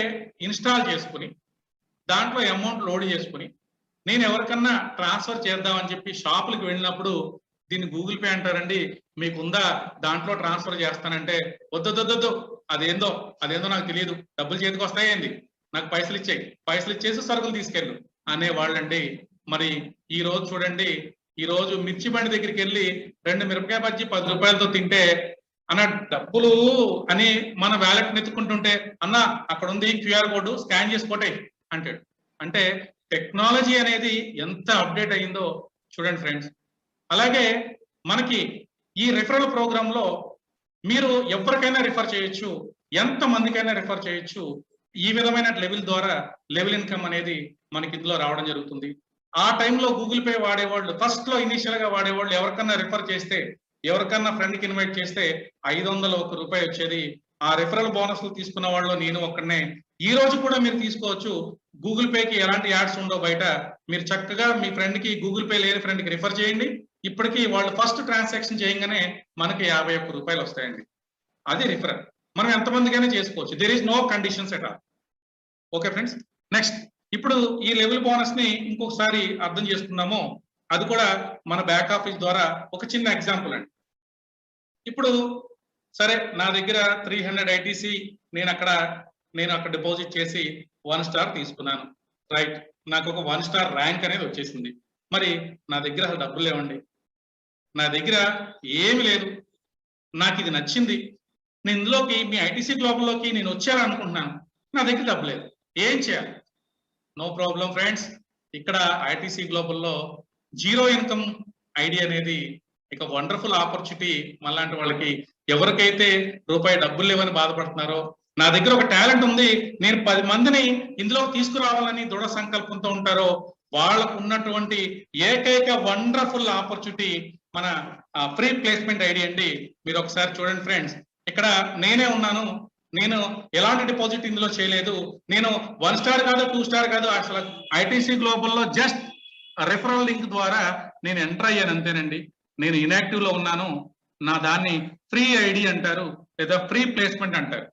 ఇన్స్టాల్ చేసుకుని దాంట్లో అమౌంట్ లోడ్ చేసుకుని నేను ఎవరికన్నా ట్రాన్స్ఫర్ చేద్దామని చెప్పి షాపులకు వెళ్ళినప్పుడు దీన్ని గూగుల్ పే అంటారండి, మీకుందా దాంట్లో ట్రాన్స్ఫర్ చేస్తానంటే వద్దొద్దొద్దు, అదేందో నాకు తెలియదు, డబ్బులు చేతికి వస్తాయండి, నాకు పైసలు ఇచ్చేసి సరుకులు తీసుకెళ్ళు అనేవాళ్ళండి. మరి ఈ రోజు చూడండి, ఈ రోజు మిర్చి బండి దగ్గరికి వెళ్ళి 2 మిరపకాయ బజ్జీ 10 రూపాయలతో తింటే అన్న డబ్బులు అని మన వ్యాలెట్ నెత్తుకుంటుంటే అన్న అక్కడ ఉంది క్యూఆర్ కోడ్ స్కాన్ చేసుకోటే అంటాడు. అంటే టెక్నాలజీ అనేది ఎంత అప్డేట్ అయిందో చూడండి ఫ్రెండ్స్. అలాగే మనకి ఈ రిఫరల్ ప్రోగ్రామ్ లో మీరు ఎవరికైనా రిఫర్ చేయొచ్చు, ఎంత మందికైనా రిఫర్ చేయొచ్చు. ఈ విధమైన లెవెల్ ద్వారా లెవెల్ ఇన్కమ్ అనేది మనకి ఇందులో రావడం జరుగుతుంది. ఆ టైంలో గూగుల్ పే వాడేవాళ్ళు ఫస్ట్ లో ఇనిషియల్ గా వాడేవాళ్ళు ఎవరికన్నా రిఫర్ చేస్తే, ఎవరికన్నా ఫ్రెండ్ కి ఇన్వైట్ చేస్తే 501 రూపాయి వచ్చేది. ఆ రిఫరల్ బోనస్లు తీసుకున్న వాళ్ళు నేను ఒక్కడనే. ఈ రోజు కూడా మీరు తీసుకోవచ్చు. గూగుల్ పేకి ఎలాంటి యాడ్స్ ఉండవు బయట. మీరు చక్కగా మీ ఫ్రెండ్ కి గూగుల్ పే లేని ఫ్రెండ్ కి రిఫర్ చేయండి. ఇప్పటికీ వాళ్ళు ఫస్ట్ ట్రాన్సాక్షన్ చేయగానే మనకి 51 రూపాయలు వస్తాయండి. అది రిఫరల్. మనం ఎంతమందికైనా చేసుకోవచ్చు. There is no conditions at all. Okay friends. Next ఇప్పుడు ఈ లెవెల్ బోనస్ ని ఇంకొకసారి అర్థం చేసుకుందాము. అది కూడా మన బ్యాక్ ఆఫీస్ ద్వారా ఒక చిన్న ఎగ్జాంపుల్ అండి. ఇప్పుడు సరే నా దగ్గర 300 ఐటీసీ నేను అక్కడ డిపాజిట్ చేసి 1 స్టార్ తీసుకున్నాను. రైట్, నాకు ఒక 1 స్టార్ ర్యాంక్ అనేది వచ్చేసింది. మరి నా దగ్గర అసలు డబ్బులు లేవండి. నా దగ్గర ఏమి లేదు. నాకు ఇది నచ్చింది. నేను ఇందులోకి మీ ఐటీసీ గ్లోబల్లోకి నేను వచ్చాననుకుంటున్నాను. నా దగ్గర డబ్బు లేదు. ఏం చేయాలి? No problem friends. ఇక్కడ ఐటీసీ గ్లోబల్లో జీరో ఇన్కమ్ ఐడి అనేది ఇక వండర్ఫుల్ ఆపర్చునిటీ. మళ్ళాంటి వాళ్ళకి ఎవరికైతే రూపాయి డబ్బులు లేవని బాధపడుతున్నారో, నా దగ్గర ఒక టాలెంట్ ఉంది, నేను 10 మందిని ఇందులో తీసుకురావాలని దృఢ సంకల్పంతో ఉంటారో వాళ్ళకు ఉన్నటువంటి ఏకైక వండర్ఫుల్ ఆపర్చునిటీ మన ఫ్రీ ప్లేస్మెంట్ ఐడి అండి. మీరు ఒకసారి చూడండి ఫ్రెండ్స్. ఇక్కడ నేనే ఉన్నాను. నేను ఎలాంటి డిపాజిట్ ఇందులో చేయలేదు. నేను 1 స్టార్ కాదు, 2 స్టార్ కాదు, అసలు ఐటీసీ గ్లోబల్లో జస్ట్ రెఫరల్ లింక్ ద్వారా నేను ఎంటర్ అయ్యాను అంతేనండి. నేను ఇన్యాక్టివ్ లో ఉన్నాను. నా దాన్ని ఫ్రీ ఐడి అంటారు లేదా ఫ్రీ ప్లేస్మెంట్ అంటారు.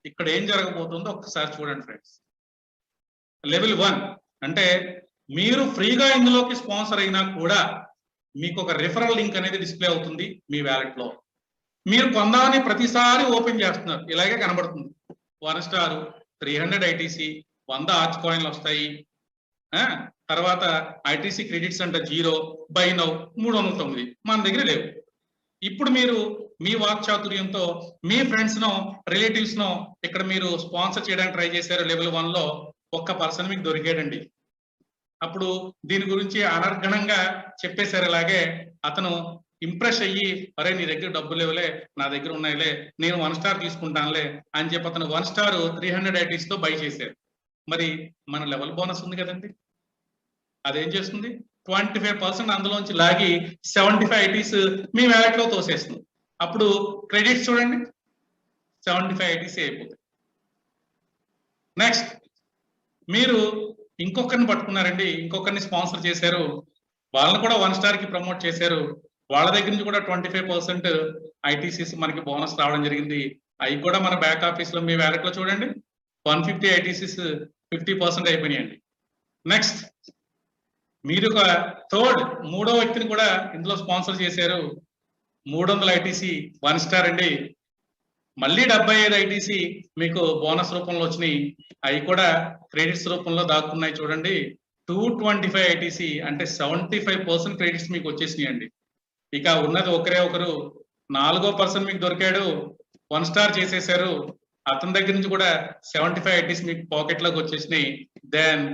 ఇక్కడ ఏం జరగబోతుందో ఒక్కసారి చూడండి ఫ్రెండ్స్. లెవెల్ 1 అంటే మీరు ఫ్రీగా ఇందులోకి స్పాన్సర్ అయినా కూడా మీకు ఒక రిఫరల్ లింక్ అనేది డిస్ప్లే అవుతుంది మీ వ్యాలెట్ లో. మీరు పొందాలని ప్రతిసారి ఓపెన్ చేస్తున్నారు, ఇలాగే కనబడుతుంది. 1 స్టార్ 300 ఐటీసీ 100 ఆర్చ్ కాయిన్లు వస్తాయి. తర్వాత ఐటీసీ క్రెడిట్స్ అంటే 0, బై నౌ 309 మన దగ్గర లేవు. ఇప్పుడు మీరు మీ వాక్చాతుర్యంతో మీ ఫ్రెండ్స్ నో రిలేటివ్స్ నో ఇక్కడ మీరు స్పాన్సర్ చేయడానికి ట్రై చేశారు. లెవెల్ 1 లో ఒక్క పర్సన్ మీకు దొరికాడండి. అప్పుడు దీని గురించి అనర్గణంగా చెప్పేశారు. ఇలాగే అతను ఇంప్రెస్ అయ్యి, అరే నీ దగ్గర డబ్బులు లేవులే, నా దగ్గర ఉన్నాయిలే, నేను 1 స్టార్ తీసుకుంటానులే అని చెప్పి అతను 1 స్టార్ 300 ఐటీస్ తో బై చేశారు. మరి మన లెవెల్ బోనస్ ఉంది కదండి, అదేం చేస్తుంది? 25% అందులోంచి లాగి 75 ఐటీస్ మీ వ్యాలెట్ లో తోసేస్తుంది. అప్పుడు క్రెడిట్స్ చూడండి 75 ఐటీసీ అయిపోతాయి. నెక్స్ట్ మీరు ఇంకొకరిని పట్టుకున్నారండి, ఇంకొకరిని స్పాన్సర్ చేశారు, వాళ్ళని కూడా 1 స్టార్ కి ప్రమోట్ చేశారు. వాళ్ళ దగ్గర నుంచి కూడా 25% ఐటీసీస్ మనకి బోనస్ రావడం జరిగింది. అవి కూడా మన బ్యాక్ ఆఫీస్ లో మీ వ్యాలెట్ లో చూడండి 150 ఐటీసీస్ 50% అయిపోయినాయండి. నెక్స్ట్ మీరు ఒక మూడో వ్యక్తిని కూడా ఇందులో స్పాన్సర్ చేశారు. 300 ఐటీసీ 1 స్టార్ అండి. మళ్ళీ 75 ఐటీసీ మీకు బోనస్ రూపంలో వచ్చినాయి. అవి కూడా క్రెడిట్స్ రూపంలో దాక్కున్నాయి చూడండి. 225 ఐటీసీ అంటే 75% క్రెడిట్స్ మీకు వచ్చేసినాయి అండి. ఇక ఉన్నది ఒకరే ఒకరు, 4వ పర్సన్ మీకు దొరికాడు, 1 స్టార్ చేసేశారు. అతని దగ్గర నుంచి కూడా 75 ఐటీసీ మీకు పాకెట్ లోకి వచ్చేసినాయి. దెన్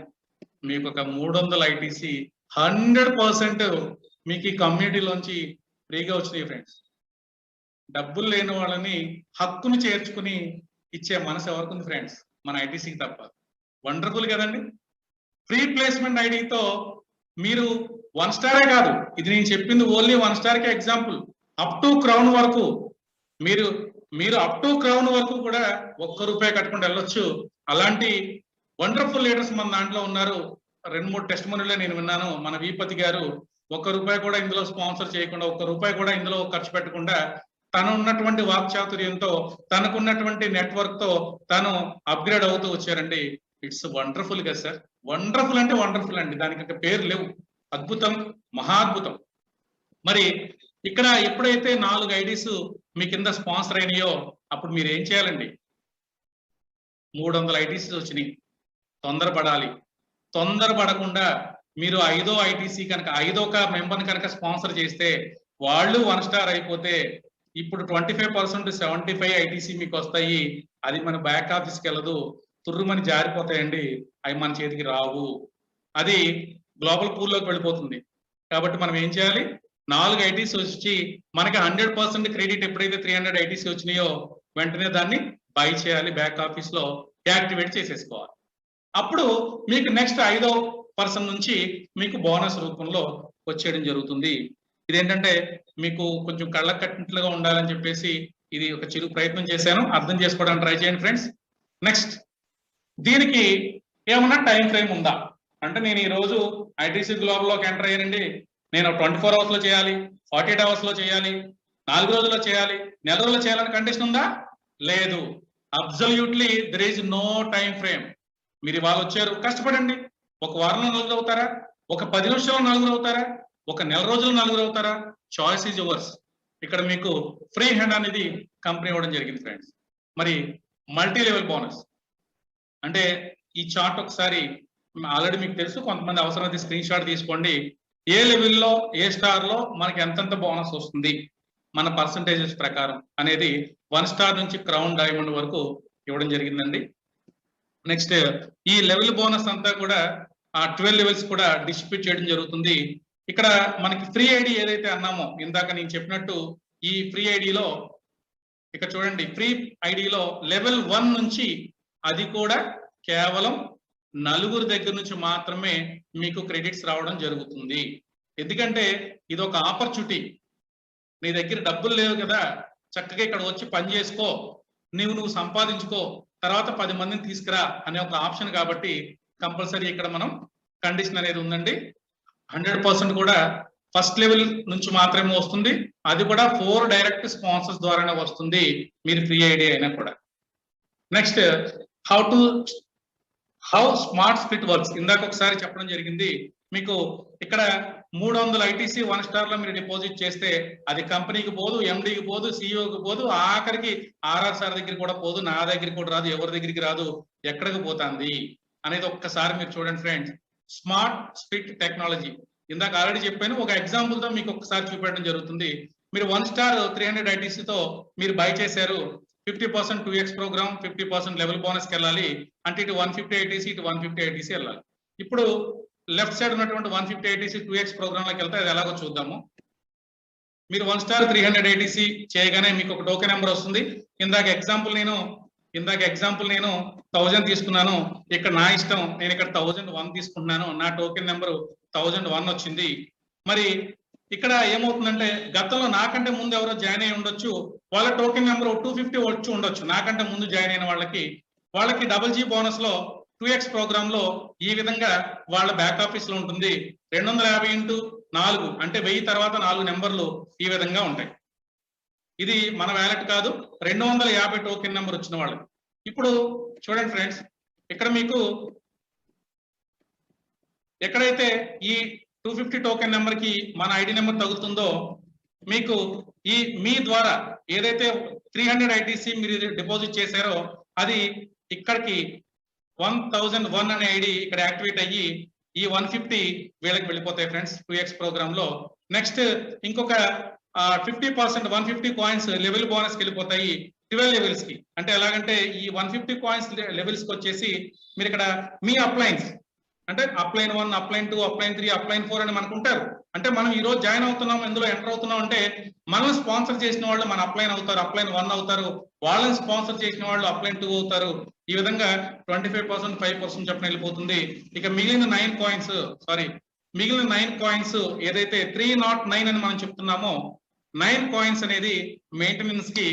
మీకు ఒక 300 ఐటీసీ 100% మీకు ఈ కమ్యూనిటీలోంచి ఫ్రీగా వచ్చినాయి ఫ్రెండ్స్. డబ్బులు లేని వాళ్ళని హక్కును చేర్చుకుని ఇచ్చే మనసు ఎవరికి ఫ్రెండ్స్? మన ఐటీసీకి తప్ప. వండర్ఫుల్ కదండి. ఫ్రీ ప్లేస్మెంట్ ఐడితో మీరు 1 స్టారే కాదు, ఇది నేను చెప్పింది only 1 star K example. Up to crown వరకు మీరు అప్ టు క్రౌన్ వరకు కూడా 1 రూపాయి కట్టుకుంటూ వెళ్ళొచ్చు. అలాంటి వండర్ఫుల్ లీడర్స్ మన దాంట్లో ఉన్నారు. 2-3 టెస్ట్ మనీలో నేను విన్నాను. మన వీపతి గారు 1 రూపాయి కూడా ఇందులో స్పాన్సర్ చేయకుండా, 1 రూపాయి కూడా ఇందులో ఖర్చు పెట్టకుండా, తను ఉన్నటువంటి వాక్చాతుర్యంతో, తనకున్నటువంటి నెట్వర్క్ తో తను అప్గ్రేడ్ అవుతూ వచ్చారండి. ఇట్స్ వండర్ఫుల్ కదా సార్. వండర్ఫుల్ అంటే వండర్ఫుల్ అండి, దానికి పేరు లేవు. అద్భుతం, మహాద్భుతం. మరి ఇక్కడ ఎప్పుడైతే 4 ఐడీస్ మీ కింద స్పాన్సర్ అయినాయో అప్పుడు మీరు ఏం చేయాలండి? 300 ఐటీసీ వచ్చినాయి. తొందరపడాలి. తొందరపడకుండా మీరు 5వ ఐటీసీ కనుక 5వ మెంబర్ని కనుక స్పాన్సర్ చేస్తే వాళ్ళు 1 స్టార్ అయిపోతే ఇప్పుడు 25% 75 ఐటీసీ మీకు వస్తాయి. అది మన బ్యాక్ ఆఫీస్కి వెళ్ళదు, తుర్రుమని జారిపోతాయండి, అవి మన చేతికి రావు. అది గ్లోబల్ పూల్లోకి వెళ్ళిపోతుంది. కాబట్టి మనం ఏం చేయాలి, 4 ఐటీసీ వచ్చి మనకి 100% క్రెడిట్ ఎప్పుడైతే 300 ఐటీసీ వచ్చినాయో వెంటనే దాన్ని బై చేయాలి, బ్యాక్ ఆఫీస్ లో యాక్టివేట్ చేసేసుకోవాలి. అప్పుడు మీకు నెక్స్ట్ 5వ పర్సన్ నుంచి మీకు బోనస్ రూపంలో వచ్చేయడం జరుగుతుంది. ఇదేంటంటే మీకు కొంచెం కళ్ళకు కట్టినట్లుగా ఉండాలని చెప్పేసి ఇది ఒక చిరు ప్రయత్నం చేశాను, అర్థం చేసుకోవడానికి ట్రై చేయండి ఫ్రెండ్స్. నెక్స్ట్, దీనికి ఏమన్నా టైం ఫ్రేమ్ ఉందా అంటే, నేను ఈ రోజు ఐటీసీ గ్లోబల్ లోకి ఎంటర్ అయ్యానండి, నేను 24 అవర్స్ లో చేయాలి, 48 అవర్స్ లో చేయాలి, 4 రోజుల్లో చేయాలి, నెల రోజుల్లో చేయాలని కండిషన్ ఉందా? లేదు. Absolutely there is no time frame. మీరు ఇవాళ వచ్చారు, కష్టపడండి. ఒక వారంలో నలుగురు అవుతారా, ఒక 10 నిమిషాల్లో నలుగురు అవుతారా, ఒక నెల రోజుల్లో నలుగురు అవుతారా? Choice is yours. ఇక్కడ మీకు ఫ్రీ హ్యాండ్ అనేది కంపెనీ ఇవ్వడం జరిగింది ఫ్రెండ్స్. మరి మల్టీ లెవెల్ బోనస్ అంటే ఈ చార్ట్ ఒకసారి ఆల్రెడీ మీకు తెలుసు, కొంతమంది అవసరమైతే స్క్రీన్ షాట్ తీసుకోండి. ఏ లెవెల్లో ఏ స్టార్ లో మనకి ఎంతెంత బోనస్ వస్తుంది మన పర్సంటేజెస్ ప్రకారం అనేది 1 స్టార్ నుంచి క్రౌన్ డైమండ్ వరకు ఇవ్వడం జరిగిందండి. నెక్స్ట్, ఈ లెవెల్ బోనస్ అంతా కూడా 12 లెవెల్స్ కూడా డిస్ట్రిబ్యూట్ చేయడం జరుగుతుంది. ఇక్కడ మనకి ఫ్రీ ఐడి ఏదైతే అన్నామో ఇందాక నేను చెప్పినట్టు, ఈ ఫ్రీ ఐడిలో ఇక్కడ చూడండి, ఫ్రీ ఐడిలో లెవెల్ 1 నుంచి అది కూడా కేవలం 4 దగ్గర నుంచి మాత్రమే మీకు క్రెడిట్స్ రావడం జరుగుతుంది. ఎందుకంటే ఇది ఒక ఆపర్చునిటీ. నీ దగ్గర డబ్బులు లేవు కదా, చక్కగా ఇక్కడ వచ్చి పని చేసుకో, నువ్వు సంపాదించుకో, తర్వాత 10 మందిని తీసుకురా అనే ఒక ఆప్షన్. కాబట్టి కంపల్సరీ ఇక్కడ మనం కండిషన్ అనేది ఉందండి. 100% కూడా ఫస్ట్ లెవెల్ నుంచి మాత్రమే వస్తుంది, అది కూడా 4 డైరెక్ట్ స్పాన్సర్స్ ద్వారానే వస్తుంది, మీరు ఫ్రీ ఐడి అయినా కూడా. Next, how smart split works ఇందాక ఒకసారి చెప్పడం జరిగింది. మీకు ఇక్కడ 300 ఐటీసీ 1 స్టార్ లో మీరు డిపాజిట్ చేస్తే అది కంపెనీకి పోదు, ఎండీకి పోదు, సిఇఓకి పోదు, ఆఖరికి ఆర్ఆర్ సార్ దగ్గరికి కూడా పోదు, నా దగ్గరికి కూడా రాదు, ఎవరి దగ్గరికి రాదు, ఎక్కడికి పోతుంది అనేది ఒక్కసారి మీరు చూడండి ఫ్రెండ్స్. స్మార్ట్ స్ప్లిట్ టెక్నాలజీ ఇందాక ఆల్రెడీ చెప్పాను, ఒక ఎగ్జాంపుల్ తో మీకు ఒకసారి చూపెట్టడం జరుగుతుంది. మీరు 1 స్టార్ 300 ఐటీసీతో మీరు బై చేశారు, 50% 2x ప్రోగ్రామ్, 50% లెవెల్ బోనస్కి వెళ్ళాలి అంటే ఇటు 150 ఐటీసీ, ఇటు 150 ఐటీసీ వెళ్ళాలి. ఇప్పుడు లెఫ్ట్ సైడ్ ఉన్నటువంటి 150 ఐటీసీ 2x ప్రోగ్రామ్ లోకి వెళ్తే అది ఎలాగో చూద్దాము. మీరు 1 స్టార్ 300 ఐటీసీ చేయగానే మీకు ఒక టోకెన్ నెంబర్ వస్తుంది. ఇందాక ఎగ్జాంపుల్ నేను 1000 తీసుకున్నాను, ఇక్కడ నా ఇష్టం, నేను ఇక్కడ 1001 తీసుకుంటున్నాను, నా టోకెన్ నెంబర్ 1001 వచ్చింది. మరి ఇక్కడ ఏమవుతుందంటే, గతంలో నాకంటే ముందు ఎవరో జాయిన్ అయి ఉండొచ్చు, వాళ్ళ టోకెన్ నెంబర్ 250 వచ్చి ఉండొచ్చు, నాకంటే ముందు జాయిన్ అయిన వాళ్ళకి డబుల్ జీ బోనస్ లో 2x ప్రోగ్రామ్ లో ఈ విధంగా వాళ్ళ బ్యాక్ ఆఫీస్ లో ఉంటుంది. 250 ఇంటూ 4 అంటే 1000 తర్వాత 4 నెంబర్లు ఈ విధంగా ఉంటాయి. ఇది మన వ్యాలెట్ కాదు, 250 టోకెన్ నెంబర్ వచ్చిన వాళ్ళు. ఇప్పుడు చూడండి ఫ్రెండ్స్, ఇక్కడ మీకు ఎక్కడైతే ఈ 250 టోకెన్ నెంబర్ కి మన ఐడి నెంబర్ తగులుతుందో, మీకు ఈ మీ ద్వారా ఏదైతే 300 ఐటీసీ మీరు డిపాజిట్ చేశారో అది ఇక్కడికి 1001 అనే ఐడి ఇక్కడ యాక్టివేట్ అయ్యి ఈ 150 వీళ్ళకి వెళ్ళిపోతాయి ఫ్రెండ్స్ 2x ప్రోగ్రామ్ లో. నెక్స్ట్ ఇంకొక 50% 150 కాయిన్స్ లెవెల్ బోనస్ కి వెళ్ళిపోతాయి 12 లెవెల్స్ కి. అంటే ఎలాగంటే ఈ 150 కాయిన్స్ లెవెల్స్ కి వచ్చేసి మీరు ఇక్కడ మీ అప్లైన్స్ అంటే అప్లైన్ 1, అప్లైన్ 2, అప్లైన్ 3, అప్లైన్ 4 అని మనకు ఉంటారు. అంటే మనం ఈ రోజు జాయిన్ అవుతున్నాం, ఇందులో ఎంటర్ అవుతున్నాం అంటే మనం స్పాన్సర్ చేసిన వాళ్ళు మన అప్లైన్ అవుతారు, అప్లైన్ 1 అవుతారు, వాళ్ళని స్పాన్సర్ చేసిన వాళ్ళు అప్లైన్ 2 అవుతారు. ఈ విధంగా 25% 5% చెప్పిన వెళ్ళిపోతుంది. ఇక మిగిలిన 9 కాయిన్స్ ఏదైతే 309 అని మనం చెప్తున్నామో, 9 కాయిన్స్ అనేది మెయింటెనెన్స్ కి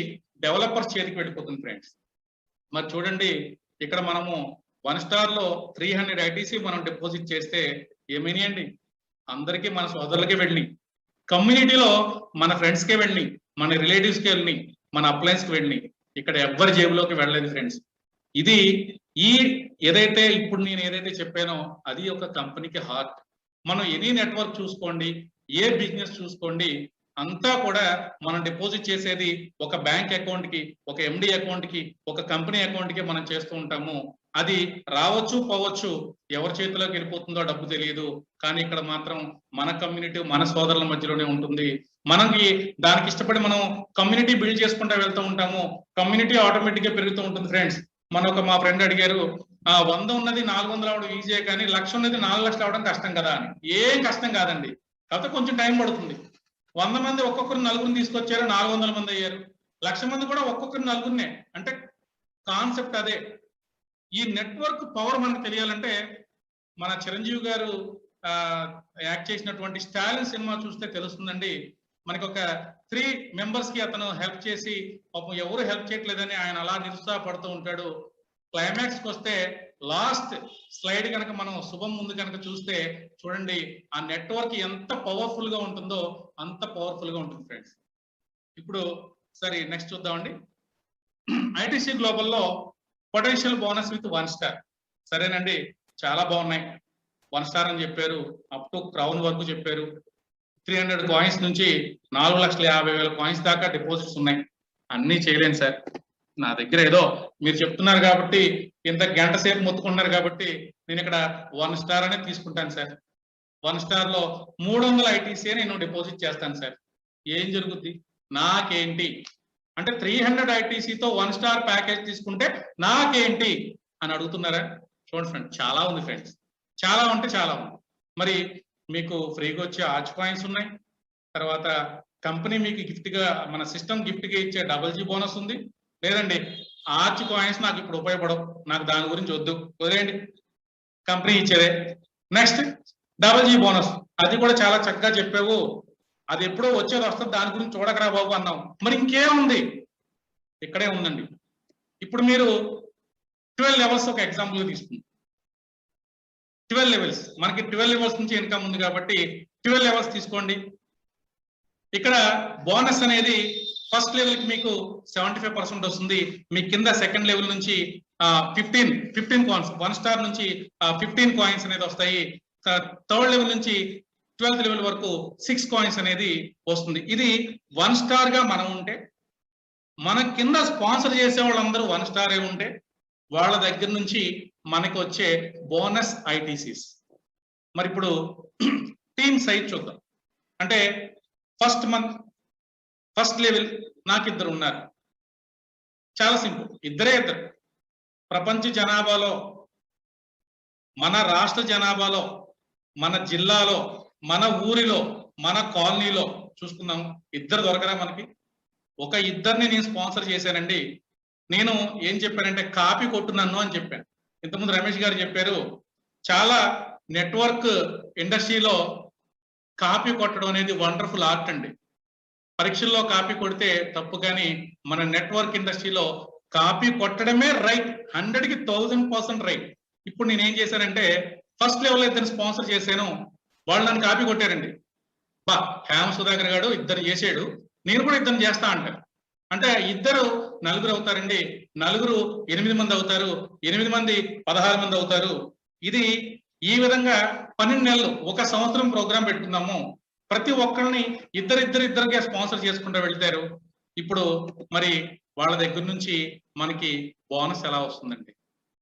డెవలపర్స్ చేతికి వెళ్ళిపోతుంది ఫ్రెండ్స్. మరి చూడండి, ఇక్కడ మనము 1 స్టార్ లో 300 ఐటీసీ మనం డిపాజిట్ చేస్తే ఏమైనాయండి, అందరికీ మన సోదరులకే వెళ్ళి, కమ్యూనిటీలో మన ఫ్రెండ్స్ కే వెళ్ళి, మన రిలేటివ్స్ కి వెళ్ళి, మన అప్లయన్స్ కి వెళ్ళి, ఇక్కడ ఎవ్వరి జేబులోకి వెళ్ళలేదు ఫ్రెండ్స్. ఇది ఏదైతే ఇప్పుడు నేను ఏదైతే చెప్పానో అది ఒక కంపెనీకి హార్ట్. మనం ఎనీ నెట్వర్క్ చూసుకోండి, ఏ బిజినెస్ చూసుకోండి, అంతా కూడా మనం డిపాజిట్ చేసేది ఒక బ్యాంక్ అకౌంట్ కి, ఒక ఎండి అకౌంట్ కి, ఒక కంపెనీ అకౌంట్ కి మనం చేస్తూ ఉంటాము. అది రావచ్చు పోవచ్చు, ఎవరి చేతిలోకి వెళ్ళిపోతుందో డబ్బు తెలియదు, కానీ ఇక్కడ మాత్రం మన కమ్యూనిటీ మన సోదరుల మధ్యలోనే ఉంటుంది. మనకి దానికి ఇష్టపడి మనం కమ్యూనిటీ బిల్డ్ చేసుకుంటూ వెళ్తూ ఉంటాము. కమ్యూనిటీ ఆటోమేటిక్ గా పెరుగుతూ ఉంటుంది ఫ్రెండ్స్. మా ఫ్రెండ్ అడిగారు 100 ఉన్నది 400 అవడం ఈజీయే కానీ 1,00,000 ఉన్నది 4 లక్షలు అవడం కష్టం కదా అని. ఏం కష్టం కాదండి, కాకపోతే కొంచెం టైం పడుతుంది. 100 మంది ఒక్కొక్కరు నలుగురిని తీసుకొచ్చారు, 400 మంది అయ్యారు. 1,00,000 మంది కూడా ఒక్కొక్కరు నలుగురినే. అంటే కాన్సెప్ట్ అదే. ఈ నెట్వర్క్ పవర్ మనకు తెలియాలంటే మన చిరంజీవి గారు యాక్ట్ చేసినటువంటి స్టాలిన్ సినిమా చూస్తే తెలుస్తుందండి. మనకి ఒక 3 మెంబర్స్ కి అతను హెల్ప్ చేసి పాపం ఎవరు హెల్ప్ చేయట్లేదని ఆయన అలా నిరుత్సాహపడుతూ ఉంటాడు. క్లైమాక్స్ కి వస్తే లాస్ట్ స్లైడ్ కనుక మనం శుభం ముందు కనుక చూస్తే చూడండి ఆ నెట్వర్క్ ఎంత పవర్ఫుల్ గా ఉంటుందో అంత పవర్ఫుల్ గా ఉంటుంది ఫ్రెండ్స్. ఇప్పుడు సరే నెక్స్ట్ చూద్దామండి. ఐటీసీ గ్లోబల్లో పొటెన్షియల్ బోనస్ విత్ 1 స్టార్. సరేనండి, చాలా బాగున్నాయి. 1 స్టార్ అని చెప్పారు, అప్ టు క్రౌన్ వరకు చెప్పారు. 300 కాయిన్స్ నుంచి 4,50,000 కాయిన్స్ దాకా డిపాజిట్స్ ఉన్నాయి. అన్నీ చేయలేను సార్, నా దగ్గర ఏదో మీరు చెప్తున్నారు కాబట్టి ఇంత గంట సేపు మొత్తుకుంటున్నారు కాబట్టి నేను ఇక్కడ 1 స్టార్ అనేది తీసుకుంటాను సార్. 1 స్టార్ లో 300 ఐటీసీ నేను డిపాజిట్ చేస్తాను సార్. ఏం జరుగుద్ది నాకేంటి అంటే 300 ఐటీసీతో 1 స్టార్ ప్యాకేజ్ తీసుకుంటే నాకేంటి అని అడుగుతున్నారా? చూడండి ఫ్రెండ్, చాలా ఉంది ఫ్రెండ్స్, చాలా ఉంటే చాలా ఉంది. మరి మీకు ఫ్రీగా వచ్చే ఆర్చ్ కాయిన్స్ ఉన్నాయి. తర్వాత కంపెనీ మీకు గిఫ్ట్ గా మన సిస్టమ్ గిఫ్ట్ గా ఇచ్చే డబుల్ బోనస్ ఉంది. లేదండి ఆర్చ్ కాయిన్స్ నాకు ఇప్పుడు ఉపయోగపడవు, నాకు దాని గురించి వద్దు, వదిలేయండి, కంపెనీ ఇచ్చేదే. నెక్స్ట్ డబుల్ బోనస్, అది కూడా చాలా చక్కగా చెప్పావు, అది ఎప్పుడో వచ్చేది వస్తుంది, దాని గురించి చూడకరా బాబు అన్నావు. మరి ఇంకేముంది? ఇక్కడే ఉందండి. ఇప్పుడు మీరు 12 లెవెల్స్ ఒక ఎగ్జాంపుల్ తీసుకుంది. 12 లెవెల్స్, మనకి 12 లెవెల్స్ నుంచి ఇన్కమ్ ఉంది కాబట్టి 12 లెవెల్స్ తీసుకోండి. ఇక్కడ బోనస్ అనేది ఫస్ట్ లెవెల్ కి మీకు 75% వస్తుంది. మీ కింద సెకండ్ లెవెల్ నుంచి 15 కాయిన్స్, 1 స్టార్ నుంచి 15 కాయిన్స్ అనేది వస్తాయి. థర్డ్ లెవెల్ నుంచి 12th లెవెల్ వరకు 6 కాయిన్స్ అనేది వస్తుంది. ఇది 1 స్టార్ గా మనం ఉంటే, మన కింద స్పాన్సర్ చేసే వాళ్ళందరూ 1 స్టార్ ఉంటే వాళ్ళ దగ్గర నుంచి మనకి వచ్చే బోనస్ ఐటీసీస్. మరి ఇప్పుడు టీమ్ సైజ్ చూద్దాం. అంటే ఫస్ట్ మంత్ ఫస్ట్ లెవెల్ నాకు 2 ఉన్నారు. చాలా సింపుల్, ఇద్దరు. ప్రపంచ జనాభాలో, మన రాష్ట్ర జనాభాలో, మన జిల్లాలో, మన ఊరిలో, మన కాలనీలో చూసుకుందాం, 2 దొరకరా మనకి? ఒక 2ని నేను స్పాన్సర్ చేశానండి. నేను ఏం చెప్పానంటే కాపీ కొట్టు నన్ను అని చెప్పాను. ఇంతకుముందు రమేష్ గారు చెప్పారు, చాలా నెట్వర్క్ ఇండస్ట్రీలో కాపీ కొట్టడం అనేది వండర్ఫుల్ ఆర్ట్ అండి. పరీక్షల్లో కాపీ కొడితే తప్పు, కానీ మన నెట్వర్క్ ఇండస్ట్రీలో కాపీ కొట్టడమే రైట్, 100కి 1000% రైట్. ఇప్పుడు నేను ఏం చేశానంటే ఫస్ట్ లెవెల్ ఇద్దరు స్పాన్సర్ చేశాను, వాళ్ళు నన్ను కాపీ కొట్టారండి. హేమ సుధాకర్ గారు 2 చేసాడు, నేను కూడా 2 చేస్తా అంటారు. అంటే 2 నలుగురు అవుతారండి, నలుగురు 8 మంది అవుతారు, 8 మంది 16 మంది అవుతారు. ఇది ఈ విధంగా 12 నెలలు, 1 సంవత్సరం ప్రోగ్రాం పెట్టుకున్నాము. ప్రతి ఒక్కరిని ఇద్దరిగా స్పాన్సర్ చేసుకుంటూ వెళ్తారు. ఇప్పుడు మరి వాళ్ళ దగ్గర నుంచి మనకి బోనస్ ఎలా వస్తుందండి?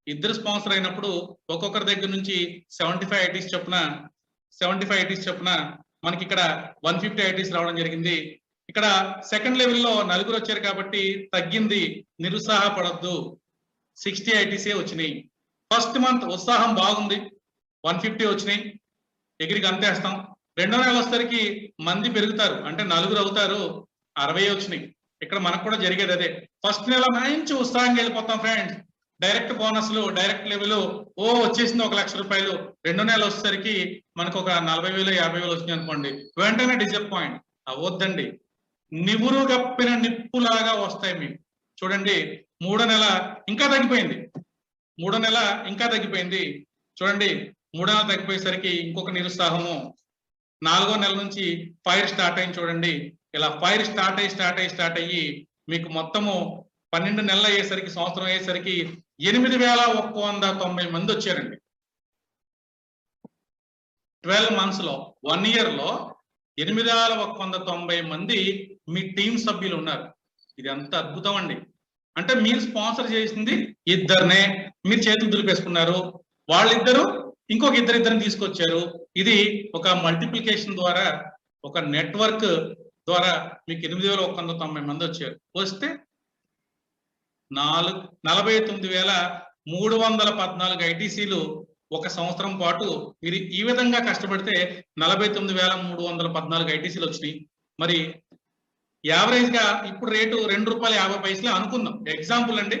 2 స్పాన్సర్ అయినప్పుడు ఒక్కొక్కరి దగ్గర నుంచి 75 ఐటీస్ చొప్పున మనకి ఇక్కడ 150 ఐటీస్ రావడం జరిగింది. ఇక్కడ సెకండ్ లెవెల్లో 4 వచ్చారు కాబట్టి తగ్గింది, నిరుత్సాహపడద్దు, 60 ఐటీసీ వచ్చినాయి. ఫస్ట్ మంత్ ఉత్సాహం బాగుంది, 150 వచ్చినాయి, ఎగిరికి అంతేస్తాం. రెండో నెల వచ్చేసరికి మంది పెరుగుతారు, అంటే 4 అవుతారు, 60 వచ్చినాయి. ఇక్కడ మనకు కూడా జరిగేది అదే. ఫస్ట్ నెల మంచి ఉత్సాహంగా వెళ్ళిపోతాం ఫ్రెండ్స్, డైరెక్ట్ బోనస్లు, డైరెక్ట్ లెవెల్ వచ్చేసింది 1 లక్ష రూపాయలు. రెండో నెల వచ్చేసరికి మనకు ఒక 40,000 50,000 వచ్చినాయి అనుకోండి, వెంటనే డిసప్పాయింట్ అవ్వద్దండి. నివురు గప్పిన నిప్పులాగా వస్తాయి మీకు. చూడండి, 3వ నెల ఇంకా తగ్గిపోయింది, 3వ నెల ఇంకా తగ్గిపోయింది. చూడండి, 3వ నెల తగ్గిపోయేసరికి ఇంకొక నిరుత్సాహము. 4వ నెల నుంచి ఫైర్ స్టార్ట్ అయింది. చూడండి, ఇలా ఫైర్ స్టార్ట్ అయ్యి మీకు మొత్తము 12 నెలలు అయ్యేసరికి, సంవత్సరం అయ్యేసరికి 8,190 మంది వచ్చారండి. 12 మంత్స్ లో, 1 ఇయర్ లో 8,190 మంది మీ టీం సభ్యులు ఉన్నారు. ఇది ఎంత అద్భుతం అండి. అంటే మీరు స్పాన్సర్ చేసింది 2నే, మీరు చేతులు దులిపేసుకున్నారు, వాళ్ళిద్దరు ఇంకొక ఇద్దరిని తీసుకొచ్చారు. ఇది ఒక మల్టిప్లికేషన్ ద్వారా ఒక నెట్వర్క్ ద్వారా మీకు 8,190 మంది వచ్చారు. వస్తే 49,314 ఐటీసీలు ఒక సంవత్సరం పాటు మీరు ఈ విధంగా కష్టపడితే 49,314 ఐటీసీలు వచ్చినాయి. మరి యావరేజ్ గా ఇప్పుడు రేటు ₹2.50 అనుకుందాం. ఎగ్జాంపుల్ అండి,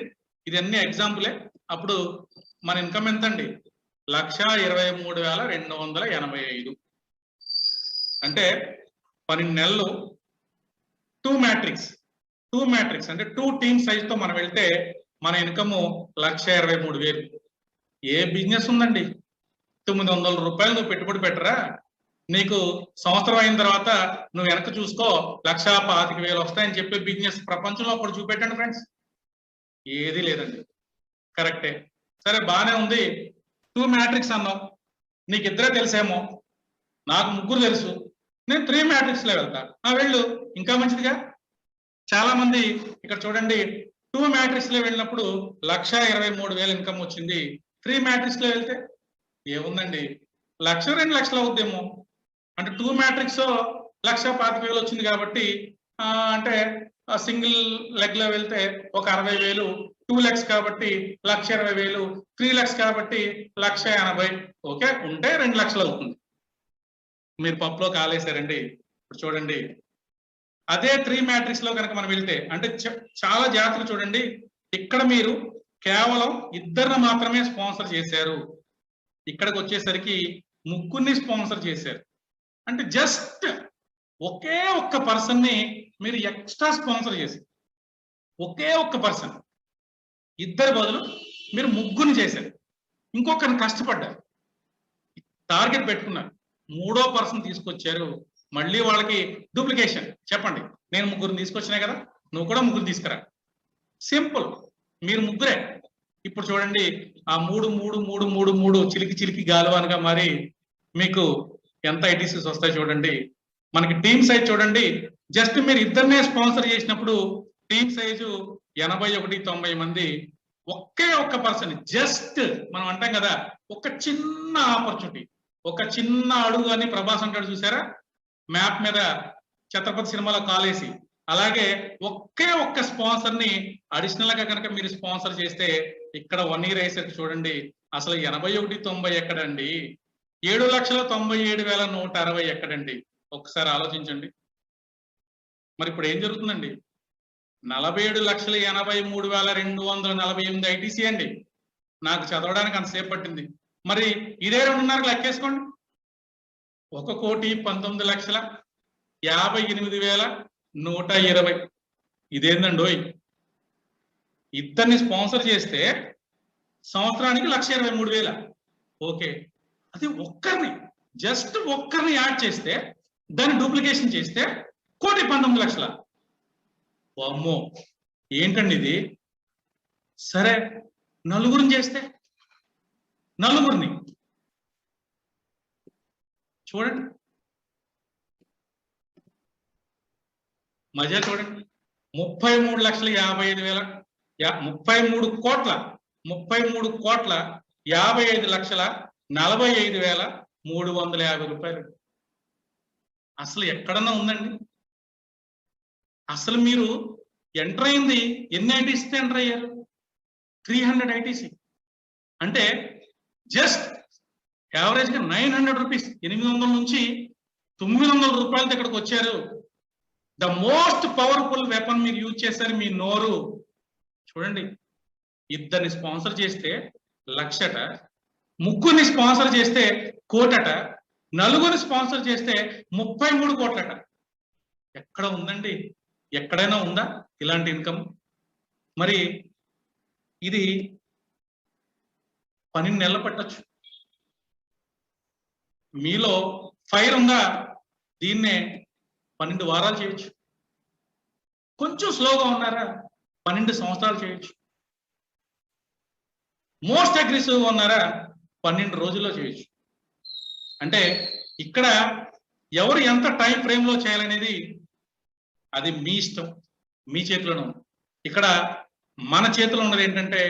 ఇది అన్ని ఎగ్జాంపులే. అప్పుడు మన ఇన్కమ్ ఎంత అండి? 1,23,285. అంటే 12 నెలలు 2 మ్యాట్రిక్స్ అంటే 2 టీమ్ సైజ్ తో మనం వెళ్తే మన ఇన్కమ్ 1,23,000. ఏ బిజినెస్ ఉందండి? ₹900 నువ్వు పెట్టుబడి పెట్టరా, నీకు సంవత్సరం అయిన తర్వాత నువ్వు వెనక చూసుకో 1,25,000 వస్తాయని చెప్పే బిజినెస్ ప్రపంచంలో ఒకటి చూపెట్టండి ఫ్రెండ్స్. ఏది లేదండి. కరెక్టే, సరే బానే ఉంది. 2 మ్యాట్రిక్స్ అన్నావు, నీకు ఇద్దరే తెలిసేమో, నాకు 3 తెలుసు, నేను 3 మ్యాట్రిక్స్ లో వెళ్తా. వెళ్ళు, ఇంకా మంచిదిగా. చాలా మంది ఇక్కడ చూడండి, 2 మ్యాట్రిక్స్ లో వెళ్ళినప్పుడు 1,23,000 ఇన్కమ్ వచ్చింది. 3 మ్యాట్రిక్స్ లో వెళ్తే ఏముందండి, 1,00,000 2 లక్షలు అవుద్దేమో. అంటే 2 మ్యాట్రిక్స్ 1,25,000 వచ్చింది కాబట్టి అంటే సింగిల్ లెగ్ లో వెళ్తే ఒక 60,000, 2 lakhs కాబట్టి 1,20,000, 3 lakhs కాబట్టి 1,80,000. ఓకే, ఉంటే 2 లక్షలు అవుతుంది. మీరు పప్పులో కాలేశారండి. ఇప్పుడు చూడండి, అదే 3 మ్యాట్రిక్స్ లో కనుక మనం వెళ్తే అంటే చాలా జాగ్రత్తలు చూడండి. ఇక్కడ మీరు కేవలం ఇద్దరిని మాత్రమే స్పాన్సర్ చేశారు. ఇక్కడికి వచ్చేసరికి 3 స్పాన్సర్ చేశారు. అంటే జస్ట్ ఒకే ఒక్క పర్సన్ ని మీరు ఎక్స్ట్రా స్పాన్సర్ చేశారు. ఒకే ఒక్క పర్సన్, ఇద్దరి బదులు మీరు 3 చేశారు. ఇంకొకరిని కష్టపడ్డారు, టార్గెట్ పెట్టుకున్నారు, 3వ పర్సన్ తీసుకొచ్చారు. మళ్ళీ వాళ్ళకి డూప్లికేషన్. చెప్పండి, నేను 3 తీసుకొచ్చినా కదా, నువ్వు కూడా 3 తీసుకురా. సింపుల్, మీరు 3. ఇప్పుడు చూడండి, ఆ 3 చిలికి చిలికి గాలవానుగా మరి మీకు ఎంత ఐటీసీస్ వస్తాయి చూడండి. మనకి టీమ్ సైజ్ చూడండి, జస్ట్ మీరు ఇద్దరినే స్పాన్సర్ చేసినప్పుడు టీమ్ సైజు 81-90 మంది. ఒకే ఒక్క పర్సన్, జస్ట్ మనం అంటాం కదా, ఒక చిన్న ఆపర్చునిటీ, ఒక చిన్న అడుగు అని ప్రభాస్ అంటాడు చూసారా, మ్యాప్ మీద ఛత్రపతి సినిమాలో కాలేసి. అలాగే ఒకే ఒక్క స్పాన్సర్ ని అడిషనల్ గా కనుక మీరు స్పాన్సర్ చేస్తే ఇక్కడ 1 year అయ్యేసరికి చూడండి, అసలు 81-90 ఎక్కడండి, 7,97,160 ఎక్కడండి? ఒక్కసారి ఆలోచించండి. మరి ఇప్పుడు ఏం జరుగుతుందండి? 47,83,248 ఐటీసీ అండి. నాకు చదవడానికి అంతసేపు పట్టింది. మరి ఇదే 2.5 లెక్కేసుకోండి. 1,19,58,120. ఇదేందండోయ్, ఇద్దరిని స్పాన్సర్ చేస్తే సంవత్సరానికి 1,23,000. ఓకే, అది ఒక్కరిని, జస్ట్ ఒక్కరిని యాడ్ చేస్తే, దాన్ని డూప్లికేషన్ చేస్తే 1,19,00,000. అమ్మో, ఏంటండి ఇది? సరే, 4 చేస్తే, 4 చూడండి, మజా చూడండి. 33,55,000, 33,55,45,350 రూపాయలు. అసలు ఎక్కడన్నా ఉందండి? అసలు మీరు ఎంటర్ అయింది ఎన్ని ఐటీసీ ఎంటర్ అయ్యారు? 300 ఐటీసీ. అంటే జస్ట్ యావరేజ్ గా 900 రూపీస్, 800 నుంచి 900 రూపాయలతో ఇక్కడికి వచ్చారు. ద మోస్ట్ పవర్ఫుల్ వెపన్ మీరు యూజ్ చేశారు, మీ నోరు. చూడండి, ఇద్దరిని స్పాన్సర్ చేస్తే 1,00,000, 3 స్పాన్సర్ చేస్తే 1,00,00,000, 4 స్పాన్సర్ చేస్తే 33 కోట్లట. ఎక్కడ ఉందండి? ఎక్కడైనా ఉందా ఇలాంటి ఇన్కమ్? మరి ఇది 12 నెలలు పట్టొచ్చు. మీలో ఫైర్ ఉందా? దీన్నే 12 వారాలు చేయొచ్చు. కొంచెం స్లోగా ఉన్నారా? 12 సంవత్సరాలు చేయొచ్చు. మోస్ట్ అగ్రెసివ్గా ఉన్నారా? 12 రోజుల్లో చేయొచ్చు. అంటే ఇక్కడ ఎవరు ఎంత టైం ఫ్రేమ్ లో చేయాలనేది అది మీ ఇష్టం, మీ చేతిలోనే ఉంది. ఇక్కడ మన చేతిలో ఉన్నది ఏంటంటే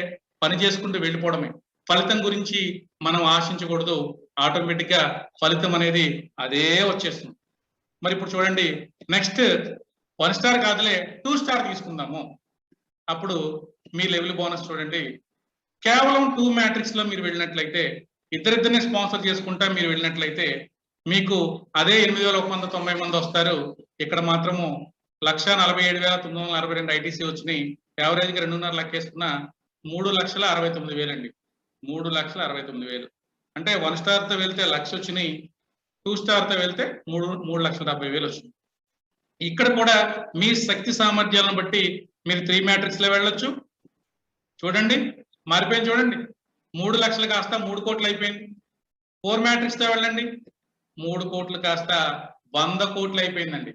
పని చేసుకుంటూ వెళ్ళిపోవడమే. ఫలితం గురించి మనం ఆశించకూడదు. ఆటోమేటిక్ గా ఫలితం అనేది అదే వచ్చేస్తుంది. మరి ఇప్పుడు చూడండి, నెక్స్ట్ 1 స్టార్ కాదులే 2 స్టార్ తీసుకుందాము. అప్పుడు మీ లెవెల్ బోనస్ చూడండి, కేవలం 2 మ్యాట్రిక్స్ లో మీరు వెళ్ళినట్లయితే, ఇద్దరిద్దరిని స్పాన్సర్ చేసుకుంటా మీరు వెళ్ళినట్లయితే మీకు అదే 8,190 మంది వస్తారు. ఇక్కడ మాత్రము 1,47,962 ఐటీసీ వచ్చినాయి. యావరేజ్ గా 2.5 లెక్కేసుకున్న 3,69,000 అండి. 3,69,000 అంటే 1 స్టార్ తో వెళ్తే 1,00,000 వచ్చినాయి, 2 స్టార్ తో వెళ్తే 3,70,000 వచ్చినాయి. ఇక్కడ కూడా మీ శక్తి సామర్థ్యాలను బట్టి మీరు 3 మ్యాట్రిక్స్ లో వెళ్ళొచ్చు. చూడండి మారిపోయింది, చూడండి 3 లక్షలు కాస్త 3 కోట్లు అయిపోయింది. 4 మ్యాట్రిక్స్ తో వెళ్ళండి, 3 కోట్లు కాస్త 100 కోట్లు అయిపోయిందండి.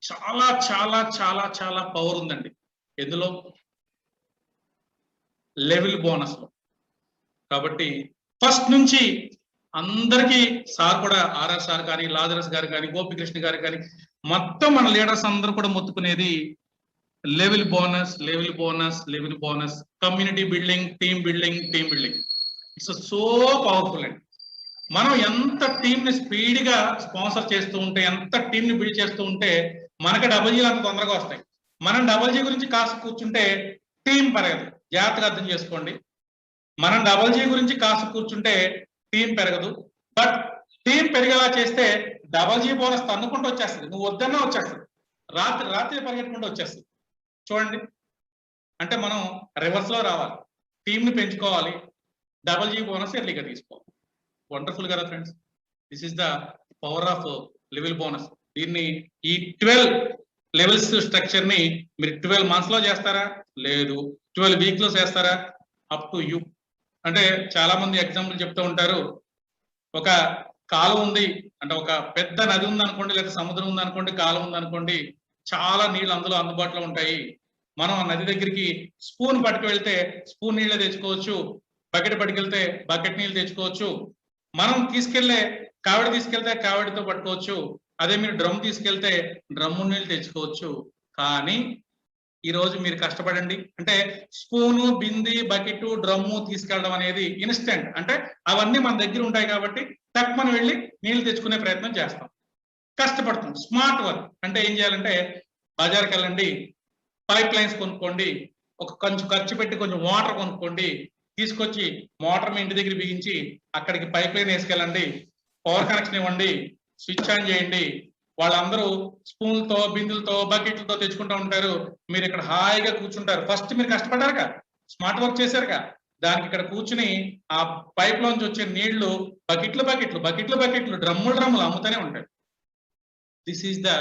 చాలా చాలా చాలా చాలా పవర్ ఉందండి ఎందులో, లెవెల్ బోనస్ లో. కాబట్టి ఫస్ట్ నుంచి అందరికీ సార్ కూడా, ఆర్ఆర్ సార్ కానీ, లాజరస్ గారు కానీ, గోపికృష్ణ గారు కానీ, మొత్తం మన లీడర్స్ అందరూ కూడా మొత్తుకునేది level bonus, level bonus, level bonus, community building, team building, team building. It's so powerful అండి. మనం ఎంత టీమ్ ని స్పీడ్ గా స్పాన్సర్ చేస్తూ ఉంటే, ఎంత టీమ్ ని బిల్డ్ చేస్తూ ఉంటే మనకి డబుల్ అంత తొందరగా వస్తాయి. మనం డబుల్ జీ గురించి కాస్త కూర్చుంటే టీం పెరగదు. జాగ్రత్తగా అర్థం చేసుకోండి. మనం డబుల్ జీ గురించి కాస్త కూర్చుంటే టీం పెరగదు. బట్ టీం పెరిగేలా చేస్తే డబుల్ జీ బోనస్ తన్నుకుంటూ వచ్చేస్తుంది. నువ్వు వద్దన్నా వచ్చేస్తుంది, రాత్రి రాత్రి పరిగెట్టుకుంటూ వచ్చేస్తుంది. చూడండి, అంటే మనం రివర్స్ లో రావాలి, టీంని పెంచుకోవాలి, డబుల్ జీ బోనస్ ఎర్లీగా తీసుకోవాలి. వండర్ఫుల్ కదా friends, this is the power of level bonus. దీన్ని ఈ 12 లెవెల్స్ స్ట్రక్చర్ ని మీరు 12 మంత్స్ లో చేస్తారా, లేదు 12 వీక్ లో చేస్తారా, అప్ టు యూ. అంటే చాలా మంది ఎగ్జాంపుల్ చెప్తూ ఉంటారు, ఒక కాలం ఉంది అంటే, ఒక పెద్ద నది ఉంది అనుకోండి, లేదా సముద్రం ఉంది అనుకోండి, కాలం ఉంది అనుకోండి, చాలా నీళ్ళు అందులో అందుబాటులో ఉంటాయి. మనం ఆ నది దగ్గరికి స్పూన్ పట్టుకు వెళ్తే స్పూన్ నీళ్ళే తెచ్చుకోవచ్చు, బకెట్ పట్టుకెళ్తే బకెట్ నీళ్ళు తెచ్చుకోవచ్చు, మనం తీసుకెళ్లే కావిడి తీసుకెళ్తే కావిడితో పట్టుకోవచ్చు, అదే మీరు డ్రమ్ తీసుకెళ్తే డ్రమ్ము నీళ్ళు తెచ్చుకోవచ్చు. కానీ ఈ రోజు మీరు కష్టపడండి, అంటే స్పూను, బింది, బకెట్, డ్రమ్ము తీసుకెళ్ళడం అనేది ఇన్స్టెంట్, అంటే అవన్నీ మన దగ్గర ఉంటాయి కాబట్టి తక్కువ మనం వెళ్ళి నీళ్లు తెచ్చుకునే ప్రయత్నం చేస్తాం, కష్టపడతాం. స్మార్ట్ వర్క్ అంటే ఏం చేయాలంటే, బజార్కి వెళ్ళండి, పైప్ లైన్స్ కొనుక్కోండి, కొంచెం ఖర్చు పెట్టి కొంచెం వాటర్ కొనుక్కోండి, తీసుకొచ్చి మోటార్ మీ ఇంటి దగ్గర బిగించి అక్కడికి పైప్ లైన్ వేసుకెళ్ళండి, పవర్ కనెక్షన్ ఇవ్వండి, స్విచ్ ఆన్ చేయండి. వాళ్ళందరూ స్పూన్లతో, బిందులతో, బకెట్లతో తెచ్చుకుంటూ ఉంటారు. మీరు ఇక్కడ హాయిగా కూర్చుంటారు. ఫస్ట్ మీరు కష్టపడ్డారుగా, స్మార్ట్ వర్క్ చేశారుగా, దానికి ఇక్కడ కూర్చుని ఆ పైప్ లోంచి వచ్చే నీళ్లు బకెట్లు బకెట్లు బకెట్లు బకెట్లు, డ్రమ్ములు డ్రమ్ములు అమ్ముతూనే ఉంటాయి. This is the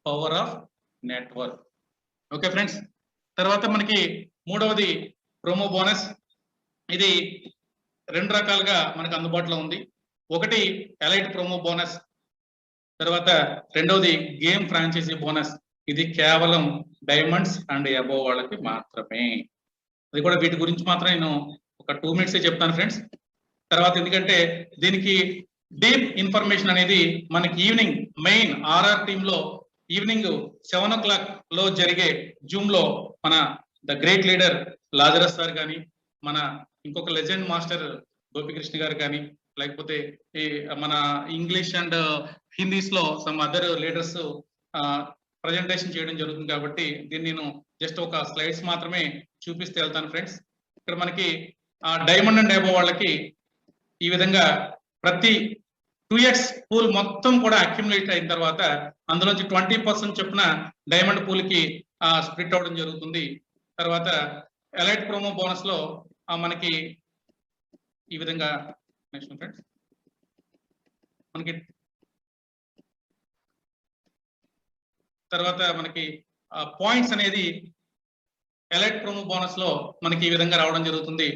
power of network. Okay friends, తర్వాత మనకి మూడవది ప్రోమో బోనస్. ఇది 2 రకాలుగా మనకు అందుబాటులో ఉంది. ఒకటి ఎలైట్ ప్రోమో బోనస్, తర్వాత రెండవది గేమ్ ఫ్రాంచైజీ బోనస్. ఇది కేవలం డైమండ్స్ అండ్ అబోవ్ వాళ్ళకి మాత్రమే. అది కూడా వీటి గురించి మాత్రం నేను ఒక 2 మినిట్స్ చెప్తాను ఫ్రెండ్స్. తర్వాత ఎందుకంటే దీనికి డీప్ ఇన్ఫర్మేషన్ అనేది మనకి ఈవినింగ్ మెయిన్ ఆర్ఆర్ టీమ్ లో ఈవినింగ్ 7 o'clock లో జరిగే జూమ్ లో మన the great leader Lazarus sir కానీ, మన ఇంకొక లెజెండ్ మాస్టర్ గోపికృష్ణ గారు కానీ, లేకపోతే ఈ మన ఇంగ్లీష్ అండ్ హిందీస్ లో సమ్ అదర్ లీడర్స్ ప్రజెంటేషన్ చేయడం జరుగుతుంది. కాబట్టి దీన్ని నేను జస్ట్ ఒక స్లైడ్స్ మాత్రమే చూపిస్తే వెళ్తాను ఫ్రెండ్స్. ఇక్కడ మనకి డైమండ్ అండ్ అబోవ్ వాళ్ళకి ఈ విధంగా ప్రతి 2x పూల్ మొత్తం కూడా అక్యుములేట్ అయిన తర్వాత అందులోంచి 20% చొప్పున డైమండ్ పూల్ కి స్ప్లిట్ అవడం జరుగుతుంది. తర్వాత ఎలైట్ ప్రోమో బోనస్ లో మనకి ఈ విధంగా ఫ్రెండ్స్ మనకి తర్వాత మనకి పాయింట్స్ అనేది ఎలైట్ ప్రోమో బోనస్ లో మనకి ఈ విధంగా రావడం జరుగుతుంది.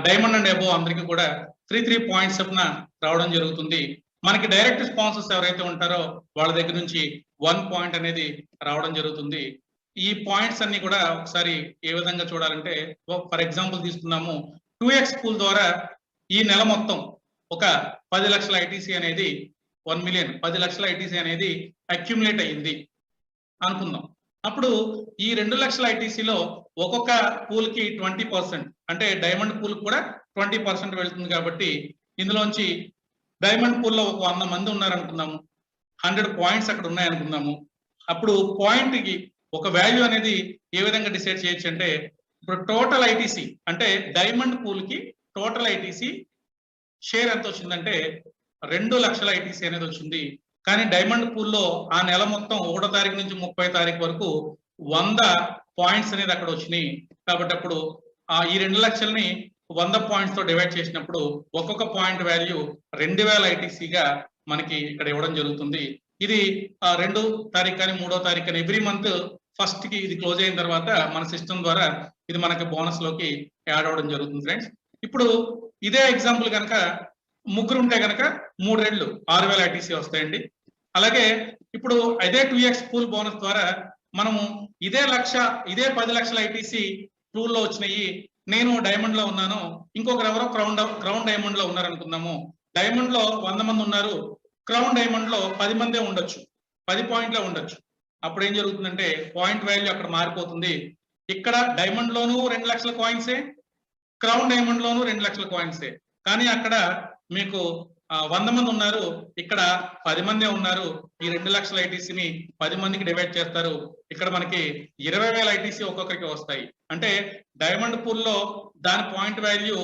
డైమండ్ అండ్ అబోవ్ అందరికీ కూడా 3 పాయింట్స్ చొప్పున రావడం జరుగుతుంది. మనకి డైరెక్ట్ స్పాన్సర్స్ ఎవరైతే ఉంటారో వాళ్ళ దగ్గర నుంచి 1 పాయింట్ అనేది రావడం జరుగుతుంది. ఈ పాయింట్స్ అన్ని కూడా ఒకసారి ఏ విధంగా చూడాలంటే, ఫర్ ఎగ్జాంపుల్ తీసుకున్నాము, 2x పూల్ ద్వారా ఈ నెల మొత్తం ఒక 10 లక్షల ఐటీసీ అనేది 1 మిలియన్ 10 లక్షల ఐటీసీ అనేది అక్యుములేట్ అయ్యింది అనుకుందాం. అప్పుడు ఈ 2 లక్షల ఐటీసీలో ఒక్కొక్క పూల్ కి 20%, అంటే డైమండ్ పూల్ కూడా 20% వెళ్తుంది. కాబట్టి ఇందులోంచి డైమండ్ పూల్ లో ఒక 100 మంది ఉన్నారనుకుందాము, 100 పాయింట్స్ అక్కడ ఉన్నాయనుకుందాము. అప్పుడు పాయింట్ కి ఒక వాల్యూ అనేది ఏ విధంగా డిసైడ్ చేయొచ్చు అంటే, ఇప్పుడు టోటల్ ఐటీసీ అంటే డైమండ్ పూల్ కి టోటల్ ఐటీసీ షేర్ ఎంత వచ్చిందంటే 2 లక్షల ఐటీసీ అనేది వచ్చింది. కానీ డైమండ్ పూల్లో ఆ నెల మొత్తం 1వ తారీఖు నుంచి 30వ తారీఖు వరకు 100 పాయింట్స్ అనేది అక్కడ వచ్చినాయి. కాబట్టి అప్పుడు ఈ 2 లక్షల్ని 100 పాయింట్స్ తో డివైడ్ చేసినప్పుడు ఒక్కొక్క పాయింట్ వాల్యూ 2000 ఐటీసీగా మనకి ఇక్కడ ఇవ్వడం జరుగుతుంది. ఇది 2వ తారీఖు కానీ 3వ తారీఖు కానీ ఎవ్రీ మంత్ ఫస్ట్ కి ఇది క్లోజ్ అయిన తర్వాత మన సిస్టమ్ ద్వారా ఇది మనకి బోనస్ లోకి యాడ్ అవ్వడం జరుగుతుంది ఫ్రెండ్స్. ఇప్పుడు ఇదే ఎగ్జాంపుల్ కనుక ముగ్గురు ఉంటే కనుక 3 రెట్లు 6000 ఐటీసీ వస్తాయండి. అలాగే ఇప్పుడు అదే 2x పూల్ బోనస్ ద్వారా మనము ఇదే 10 లక్షల ఐటీసీ పూల్ లో వచ్చినాయి. నేను డైమండ్ లో ఉన్నాను, ఇంకొకరు ఎవరో క్రౌన్ డైమండ్ లో ఉన్నారు అనుకుందాము. డైమండ్ లో 100 మంది ఉన్నారు, క్రౌన్ డైమండ్ లో 10 మందే ఉండొచ్చు, 10 పాయింట్లే ఉండొచ్చు. అప్పుడు ఏం జరుగుతుందంటే పాయింట్ వాల్యూ అక్కడ మారిపోతుంది. ఇక్కడ డైమండ్ లోను 2 లక్షల కాయిన్సే, క్రౌన్ డైమండ్ లోను 2 లక్షల కాయిన్సే. కానీ అక్కడ మీకు 100 మంది ఉన్నారు, ఇక్కడ 10 మందే ఉన్నారు. ఈ 2 లక్షల ఐటీసీని 10 మందికి డివైడ్ చేస్తారు. ఇక్కడ మనకి 20,000 ఐటీసీ ఒక్కొక్కరికి వస్తాయి. అంటే డైమండ్ పూల్ లో దాని పాయింట్ వాల్యూ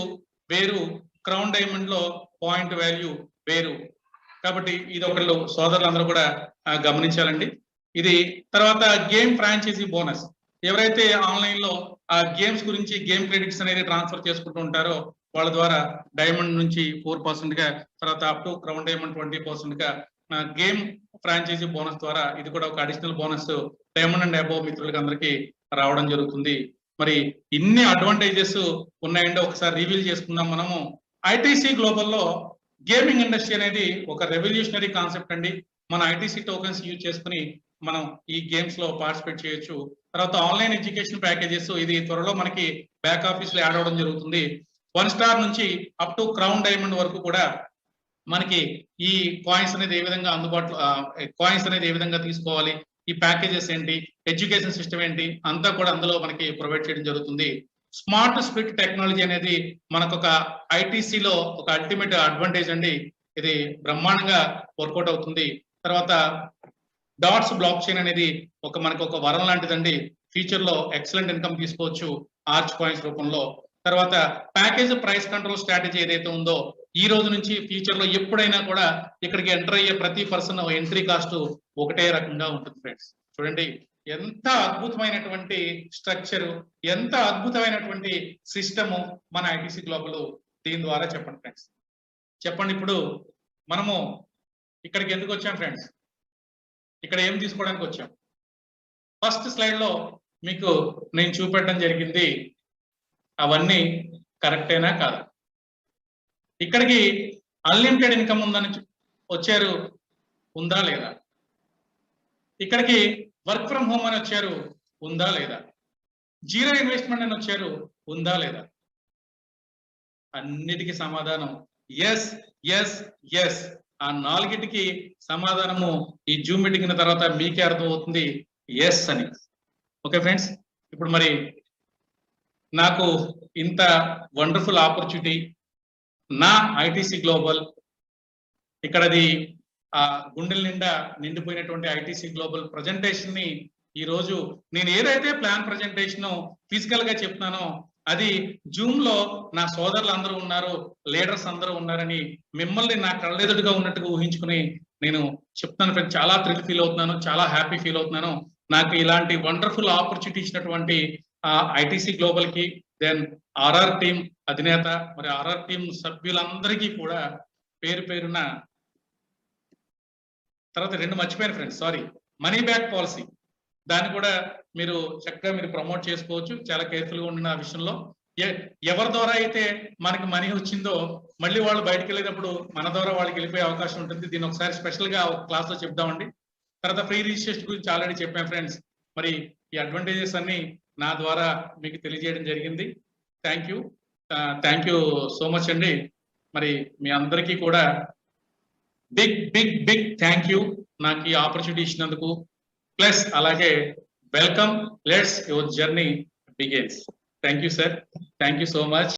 వేరు, క్రౌన్ డైమండ్ లో పాయింట్ వాల్యూ వేరు. కాబట్టి ఇది ఒకళ్ళు సోదరులందరూ కూడా గమనించాలండి. ఇది తర్వాత గేమ్ ఫ్రాంచైజీ బోనస్. ఎవరైతే ఆన్లైన్ లో ఆ గేమ్స్ గురించి గేమ్ క్రెడిట్స్ అనేది ట్రాన్స్ఫర్ చేసుకుంటూ ఉంటారో వాళ్ళ ద్వారా డైమండ్ నుంచి 4% గా, తర్వాత అప్ టు క్రౌన్ డైమండ్ 20% గా గేమ్ ఫ్రాంచైజీ బోనస్ ద్వారా ఇది కూడా ఒక additional bonus diamond and above మిత్రులకి అందరికీ రావడం జరుగుతుంది. మరి ఇన్ని అడ్వాంటేజెస్ ఉన్నాయంటే ఒకసారి రివీల్ చేసుకుందాం మనము. ఐటీసీ గ్లోబల్ లో గేమింగ్ ఇండస్ట్రీ అనేది ఒక రెవల్యూషనరీ కాన్సెప్ట్ అండి. మన ఐటీసీ టోకెన్స్ యూజ్ చేసుకుని మనం ఈ గేమ్స్ లో పార్టిసిపేట్ చేయొచ్చు. తర్వాత ఆన్లైన్ ఎడ్యుకేషన్ ప్యాకేజెస్ ఇది త్వరలో మనకి బ్యాక్ ఆఫీస్ లో యాడ్ అవడం జరుగుతుంది. 1 స్టార్ నుంచి అప్ టు క్రౌన్ డైమండ్ వరకు కూడా మనకి ఈ కాయిన్స్ అనేది ఏ విధంగా అందుబాటులో కాయిన్స్ అనేది ఏ విధంగా తీసుకోవాలి, ఈ ప్యాకేజెస్ ఏంటి, ఎడ్యుకేషన్ సిస్టమ్ ఏంటి అంతా కూడా అందులో మనకి ప్రొవైడ్ చేయడం జరుగుతుంది. స్మార్ట్ స్ప్లిట్ టెక్నాలజీ అనేది మనకు ఒక ఐటీసీలో ఒక అల్టిమేట్ అడ్వాంటేజ్ అండి. ఇది బ్రహ్మాండంగా వర్కౌట్ అవుతుంది. తర్వాత డాట్స్ బ్లాక్ చైన్ అనేది మనకు ఒక వరం లాంటిదండి. ఫ్యూచర్ లో ఎక్సలెంట్ ఇన్కమ్ తీసుకోవచ్చు ఆర్చ్ కాయిన్స్ రూపంలో. తర్వాత ప్యాకేజ్ ప్రైస్ కంట్రోల్ స్ట్రాటజీ ఏదైతే ఉందో ఈ రోజు నుంచి ఫ్యూచర్ లో ఎప్పుడైనా కూడా ఇక్కడికి ఎంటర్ అయ్యే ప్రతి పర్సన్ ఎంట్రీ కాస్ట్ ఒకటే రకంగా ఉంటుంది ఫ్రెండ్స్. చూడండి ఎంత అద్భుతమైనటువంటి స్ట్రక్చర్, ఎంత అద్భుతమైనటువంటి సిస్టము మన ఐటీసీ గ్లోబల్ దీని ద్వారా. చెప్పండి ఫ్రెండ్స్, చెప్పండి. ఇప్పుడు మనము ఇక్కడికి ఎందుకు వచ్చాం ఫ్రెండ్స్? ఇక్కడ ఏం తీసుకోవడానికి వచ్చాం? ఫస్ట్ స్లైడ్ లో మీకు నేను చూపెట్టడం జరిగింది అవన్నీ కరెక్టేనా కాదు? ఇక్కడికి అన్లిమిటెడ్ ఇన్కమ్ ఉందని వచ్చారు, ఉందా లేదా? ఇక్కడికి వర్క్ ఫ్రమ్ హోమ్ అని వచ్చారు, ఉందా లేదా? జీరో ఇన్వెస్ట్మెంట్ అని వచ్చారు, ఉందా లేదా? అన్నిటికీ సమాధానం ఎస్ ఎస్ ఎస్. ఆ 4టికి సమాధానము ఈ జూమ్ మీటింగ్ తర్వాత మీకే అర్థం అవుతుంది ఎస్ అని. ఓకే ఫ్రెండ్స్, ఇప్పుడు మరి నాకు ఇంత వండర్ఫుల్ ఆపర్చునిటీ నా ఐటీసీ గ్లోబల్, ఇక్కడది గుండెల నిండా నిండిపోయినటువంటి ఐటీసీ గ్లోబల్ ప్రజెంటేషన్ ని ఈ రోజు నేను ఏదైతే ప్లాన్ ప్రజెంటేషన్ ఫిజికల్ గా చెప్తున్నానో అది జూమ్ లో నా సోదరులు అందరూ ఉన్నారు, లీడర్స్ అందరూ ఉన్నారని మిమ్మల్ని నా కళ్ళెదుడుగా ఉన్నట్టుగా ఊహించుకుని నేను చెప్తాను ఫ్రెండ్స్. చాలా థ్రిల్ ఫీల్ అవుతున్నాను, చాలా హ్యాపీ ఫీల్ అవుతున్నాను. నాకు ఇలాంటి వండర్ఫుల్ ఆపర్చునిటీ ఇచ్చినటువంటి ఐటీసీ గ్లోబల్ కి, దెన్ ఆర్ఆర్ టీం అధినేత, మరి ఆర్ఆర్ టీం సభ్యులందరికీ కూడా పేరు పేరున. తర్వాత 2 మర్చిపోయాను friends, sorry. Money back policy, దాన్ని కూడా మీరు చక్కగా మీరు ప్రమోట్ చేసుకోవచ్చు. చాలా కేర్ఫుల్ గా ఉండిన ఆ విషయంలో. ఎవరి ద్వారా అయితే మనకి మనీ వచ్చిందో మళ్ళీ వాళ్ళు బయటకు వెళ్ళేటప్పుడు మన ద్వారా వాళ్ళకి వెళ్ళిపోయే అవకాశం ఉంటుంది. దీన్ని ఒకసారి స్పెషల్ గా ఒక క్లాస్ లో చెప్దామండి. తర్వాత ఫ్రీ రిజిస్ట్రేషన్ గురించి ఆల్రెడీ చెప్పాను ఫ్రెండ్స్. మరి ఈ అడ్వాంటేజెస్ అన్ని నా ద్వారా మీకు తెలియజేయడం జరిగింది. థ్యాంక్ యూ సో మచ్ అండి. మరి మీ అందరికీ కూడా big big big thank you నాకు ఈ ఆపర్చునిటీ ఇచ్చినందుకు. ప్లస్ అలాగే welcome, let's your journey begins. Thank you sir, thank you so much.